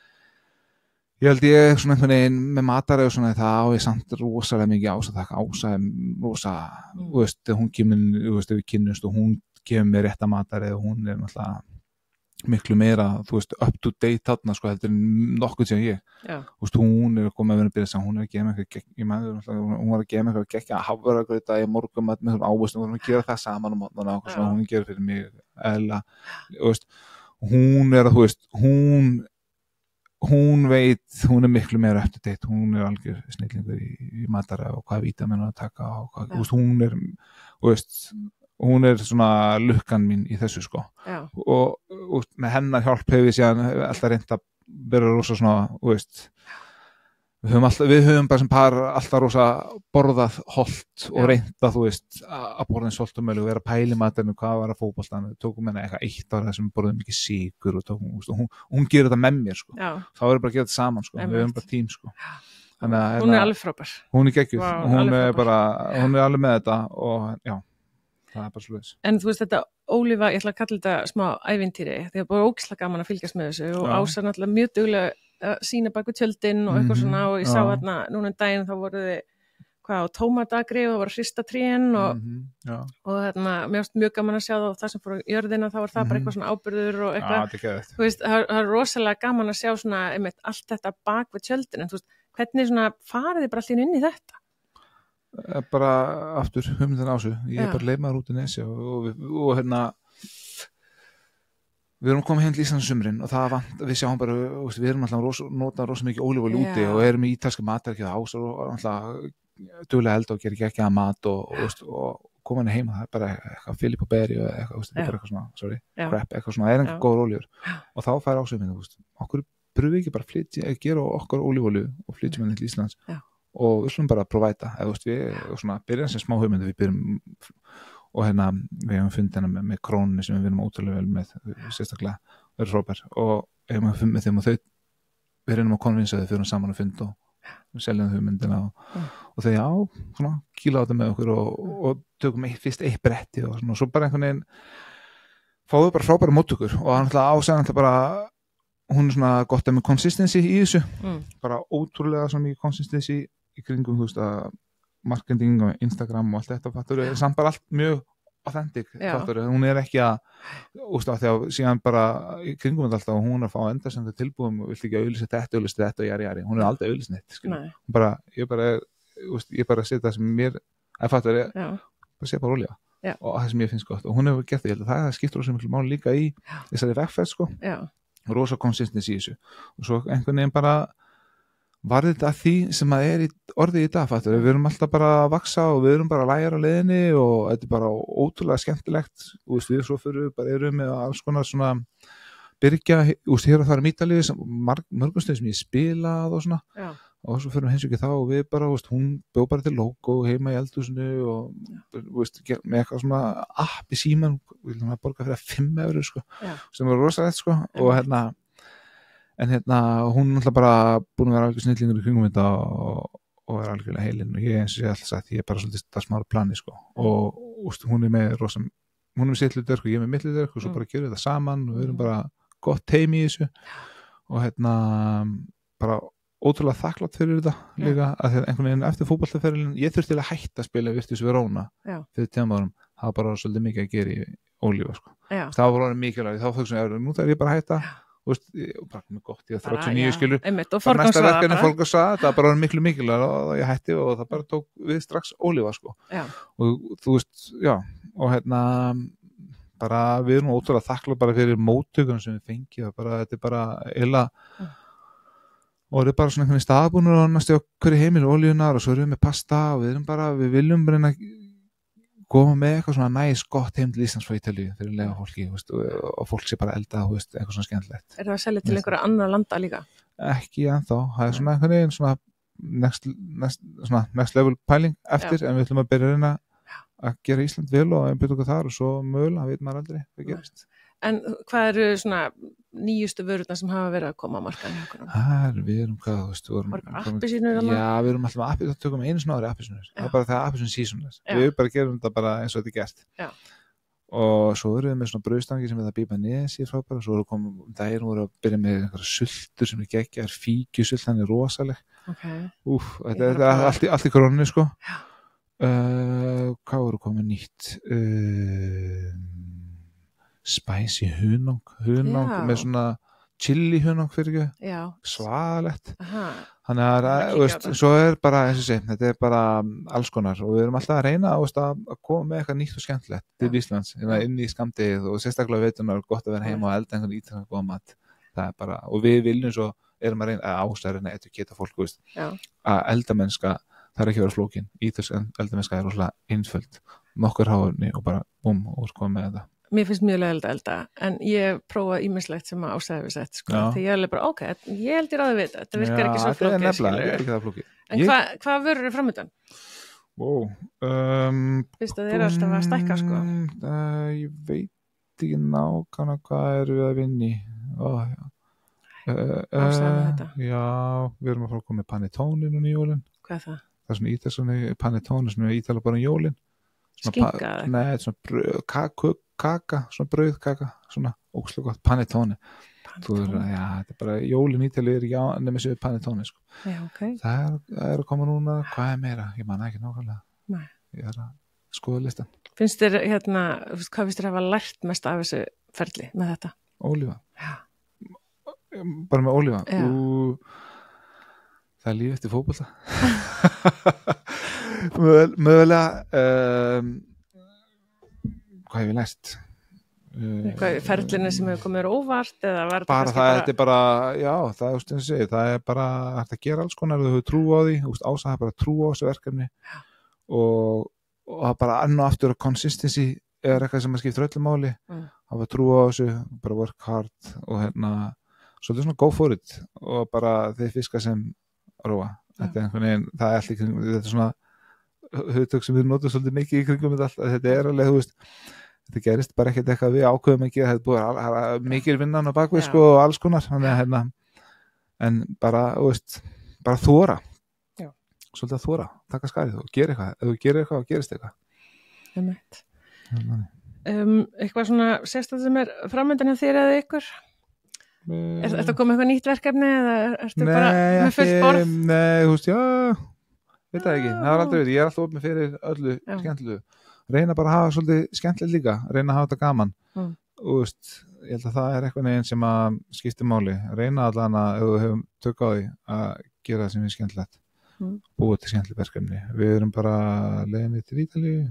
ég held ég svona einhvern veginn með mataræði og svona það og ég samt rosalega mikið Ása þakka Ása rosa, þú veist, þegar hún kemur, þú veist, við kynnumst og hún gefur mér rétta mataræði og hún náttúrulega miklu meira, þú veist, up to date þarna, sko, heldur nokkuð sem ég þú veist, hún komið að vera að byrja saman, hún að gefa mig hún var að gefa mig eitthvað gekkja hafragrauta í morgumat með svona ávöxtum og hún að gera það saman á mótnana og svona, hún gerir fyrir mig eðla, þú veist, hún að, þú veist, hún veit, hún miklu meira up to date, hún algjör snillingur í matara og hvað vítaminu að taka og hvað, þú veist, þú veist, hún svona lukkan mín í þessu sko og með hennar hjálp hefur ég síðan alltaf reynt að vera rosa svona, þú veist við höfum bara sem par alltaf rosa borðað holt og reynt að, þú veist, að borða eins holt og mögulega vera pæli maturinn hvað var að fótboltan, við tókum henni eitthvað eitt ára sem við borðum mikið sykur og tókum, hún gerir þetta með mér sko þá erum við bara að gera þetta saman sko, við höfum bara tím sko hún er alveg frábær, hún er geggjuð, hún er alveg með þetta og já það er bara slúðis. En þú veist þetta ólífa, ég ætla að kalla þetta smá ævintýri, því að búið ógislega gaman að fylgjast með þessu og Ása náttúrulega mjög duglega að sína bak við tjöldin og eitthvað svona og ég sá hérna núna daginn þá voru þið á tómatagri og það var hristatrén og hérna, mér finnst mjög gaman að sjá það sem fór á jörðina, þá var það bara eitthvað svona ábyrður og eitthvað, þú veist, það er rosalega gaman að sjá svona, einmitt, allt þetta bak við tjöldin, en þú veist, hvernig svona farið þið bara allir inn í þetta? Bara aftur, hugmyndin Ásu, ég bara leimaður út í Nesi og hérna við erum komið heim til Íslands sumrin og það vant, við sjáum bara, við erum alltaf notað rosa mikið ólífolíu úti og erum í ítalska matarkið Ása og alltaf duglega elda og gera ekki að mat og koma henni heima, það er bara eitthvað Filip og Beri og eitthvað, þetta er bara eitthvað svona, crap, eitthvað svona, það er einhver góður ólífur og þá fær Ása minni, okkur pröfum við ekki bara að gera okkar ólífolíu og flytjum henni til Íslands og við slumum bara að provæta, við svona byrjum sem smá hugmyndu, við byrjum og hérna, við hefum fundið hérna með krónunni sem við erum ótrúlega vel með, sérstaklega, það eru frábær og við hefum fundið með þeim og þau, við reynum að konvinsa þau fyrir saman að funda og við seljum hugmyndina og þau, já, svona, kýla á þetta með okkur og tökum fyrst eitt bretti og svona, og svo bara einhvern veginn fáum við bara frábæra móttökur og hann ætla ásæðan bara, hún er svona gott með consistency í þessu, bara ótrúlega svona mikið consistency í kringum, þú veist, að marketing og Instagram og allt þetta fattur, samt bara allt mjög authentic fattur, hún er ekki að þegar síðan bara í kringum þetta alltaf og hún er að fá endarsendu tilbúðum og vill ekki að auðlýsa þetta og jari, hún er aldrei auðlýst neitt, hún bara, ég bara setja það sem mér, að fattur bara setja bara olja og það sem ég finnst gott og hún hefur gert það, ég held að það skiptur rosa miklu máli líka í þessari vegferð rosa konsistensi í þessu og svo einhvern veginn bara var þetta því sem að er orðið í dag, fattur, við erum alltaf bara að vaksa og við erum bara að læra á leiðinni og þetta er bara ótrúlega skemmtilegt og við svo fyrir bara erum með alls konar svona byrgja, hér og það er Ítalíu mörgum stöðum sem ég spilað og svona og svo fyrir hins ekki þá og við bara, hún bjóð bara til logo heima í eldhúsinu og með eitthvað svona app í síman, við viljum að borga fyrir 5 eurur sem var rosalegt og hérna en hérna, hún er alltaf bara búin að vera alveg snillingur í kringum þetta og er algjörlega heilinn og ég eins og ég alltaf sagt, ég er bara svolítið það smára plani og hún er með rosa, hún er með sitt hlutverk og ég er með mitt hlutverk og svo bara gerum við það saman og við erum bara gott teimi í þessu og hérna bara ótrúlega þakklátt fyrir þetta líka að því að einhvern veginn eftir fótboltaferilinn ég þurfti að hætta að spila Virtus Verona fyrir 10 árum, það var bara svolítið mikið að gera í ólífa það var alveg mikilvægt, þá þau svona, nú þarf ég bara að hætta og bara með gott, ég 39 skilur bara næsta verkefni fólk að sagða, það bara var miklu mikilvægt og ég hætti og það bara tók við strax ólífa og þú veist, já og hérna bara við erum ótrúlega þakklátt bara fyrir móttökunum sem við fengið og bara, þetta er bara eila og það er bara svona einhvern veginn staðbúnur á næstu hverju heimil olíunar og svo erum við með pasta og við erum bara, við viljum bara koma með eitthvað svona gott heim til Íslands frá Ítalíu fyrir lega fólki og fólk sé bara elda eitthvað svona skemmtilegt. Er það að selja til einhverja annað landa líka? Ekki ennþá, það er svona einhvern veginn svona next level pæling eftir en við ætlum að byrja að reyna að gera Ísland vel og einbyrja okkur þar og svo mögulega veit maður aldrei hvað gerist. En hvað eru svona nýjustu vörurnar sem hafa verið að koma á markaðinu? Við erum hvað, þú veist, appisínur alveg? Já, við erum alltaf appisínur, það tökum einu svona ári appisínur, það er bara það appisín seasonar, við bara gerum þetta bara eins og þetta er gert. Já. Og svo erum við með svona brauðstangi sem við það bípa nesi frábæra, svo erum við daginn voru að byrja með einhverja sultur sem er geggjar, fíkjusult, hann er rosaleg. Þetta er allt í krónunni, sko. Hvað voru komið nýtt? Spicy hunang með svona chili hunang fyrir ekki svaðalegt þannig að svo er bara eins og sé, þetta er bara alls konar og við erum alltaf að reyna að koma með eitthvað nýtt og skemmtilegt til Íslands inn í skammdegið og sérstaklega veitum við gott að vera heima og elda einhvern ítalskan góðan mat það er bara, og við viljum svo erum að reyna að ásæðurinn að etiketa fólk að eldamennska, það er ekki að vera flókin ítalskan eldamennska er rosalega einföld nokkur háurni og bara búm og koma með þetta. Mér finnst mjög leiðilegt að elda, en ég prófa ýmislegt sem að Ása hefur sett, því ég er bara, ok, ég held ég ráði við þetta virkar ekki svo flókið, skilur. En hvað vörur er framöndan? Fyrst að þið eru alltaf að stækka, sko. Ég veit ekki nákvæmlega hvað erum við að vinna í. Ástæðan þetta? Já, við erum að fara að koma með panettone núna í jólin. Hvað er það? Það er svona ítalskan panettone sem er ítala bara í jólin. Skinka? Nei, svona kaka, svona brauðkaka, svona ókslega gott, panettone. Þetta bara jólin Ítalíu nema sér panettone sko. Okay. Það að koma núna, hvað meira? Ég man ekki nákvæmlega. Nei. Ég að skoða listan. Finnst þér hvað finnst þér hafa lært mest af þessu ferli með þetta? Ólífa. Já. Bara með ólífa. Já. Það er líf eftir fótbolta. Mögulega hvað hef ég lært? Eitthvað ferlinu sem hefur komið óvart eða var bara það, þetta er bara, já, það er segið, það er bara hægt að gera alls konar þú hefur trú á því, Ása hefur bara trú á þessu verkefni og það bara enn og aftur consistency er eitthvað sem að skipta öllu máli hafa trú á þessu, bara work hard og svolítið svona go for it og bara þeir fiska sem róa, þetta er einhvern veginn það er allir, þetta er svona hugtök sem við notum svolítið mikið í kringum þetta er alveg, þú veist þetta gerist bara ekkert eitthvað við ákveðum ekki það hefði búið mikið vinnan á bakvið sko, og alls konar en bara, þú veist, bara þóra svolítið að þóra, taka skarið og gera eitthvað, ef þú gerir eitthvað og gerist eitthvað eitthvað svona sérstæð sem er framöndan hjá þér eða ykkur er þetta komið eitthvað nýtt verkefni eða ertu bara með fullt borð? Nei, þú veist, veit það ekki það er aldrei veit, ég er alltaf opið fyrir öllu skemmtilegu reyna bara að hafa svolítið skemmtilegt líka reyna að hafa þetta gaman og veist, ég held að það er eitthvað neginn sem að skiptir máli, reyna allan að ef þú hefum tök á því að gera það sem er skemmtilegt búið til skemmtilegt verkefni, við erum bara leiðinni til Ítalíu,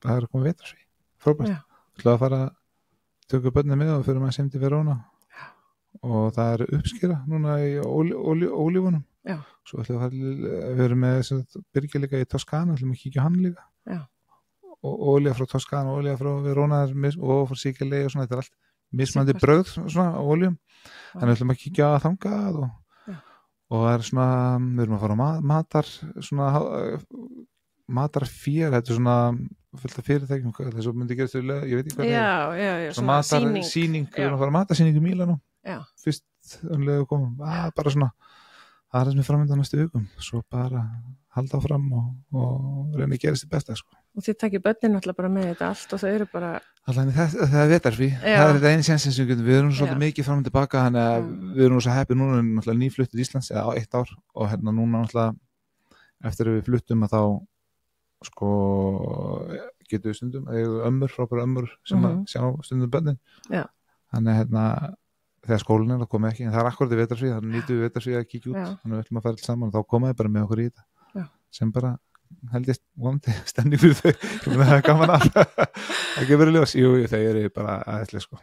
það er að koma vetrarsví, frábært við ætlum að fara að tökja börnum með og fyrir maður sem til Verona og það er uppskera núna í ólífunum svo ætlum við erum með byrgja líka í Toskana, ætlum að kíkja hann líka og olía frá Toskana og olía frá Verona og frá Sikilei og svona, þetta er allt mismunandi brögð svona á oljum en við ætlum að kíkja að þangað og það er svona, við erum að fara á matarfér, þetta er svona fullt af fyrirtækjum, þess að myndi gerast ég veit ekki hvað svona sýning, við erum að fara að matarsýning í Mílanó fyrst önlega komum, bara svona það er það sem er framöndan næstu vikum svo bara halda áfram og reyna að gera sér besta sko. Og þið takkir börnin alltaf bara með þetta allt og þau eru bara það er vetarfrí, það er þetta eini sénsinn sem við erum svolítið mikið fram og tilbaka þannig að við erum svo heppið núna náttúrulega nýfluttir Íslands eða á 1 ár og núna náttúrulega eftir að við fluttum að þá sko getum við stundum frábæra ömmur sem að sjá stundum börnin þannig þegar skólinn er að koma ekki en það er akkurat í vetarfrí, þannig nýtum við vetarfrí að kíkja út þannig við ætlum að fara alls saman og þá komaði bara með okkur í þetta sem bara held ég vonandi stemning fyrir þau það er gaman að gefa verið ljós þau eru bara aðeinslega sko.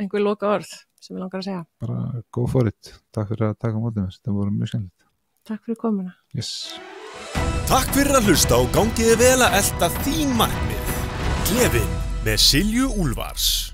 Einhver loka orð sem ég langar að segja bara go for it, takk fyrir að taka mótið mér þetta voru mjög skemmtilegt Takk fyrir komuna Takk fyrir að hlusta og gangiði vel að elta þín markmið Klefinn með Silju Úlfars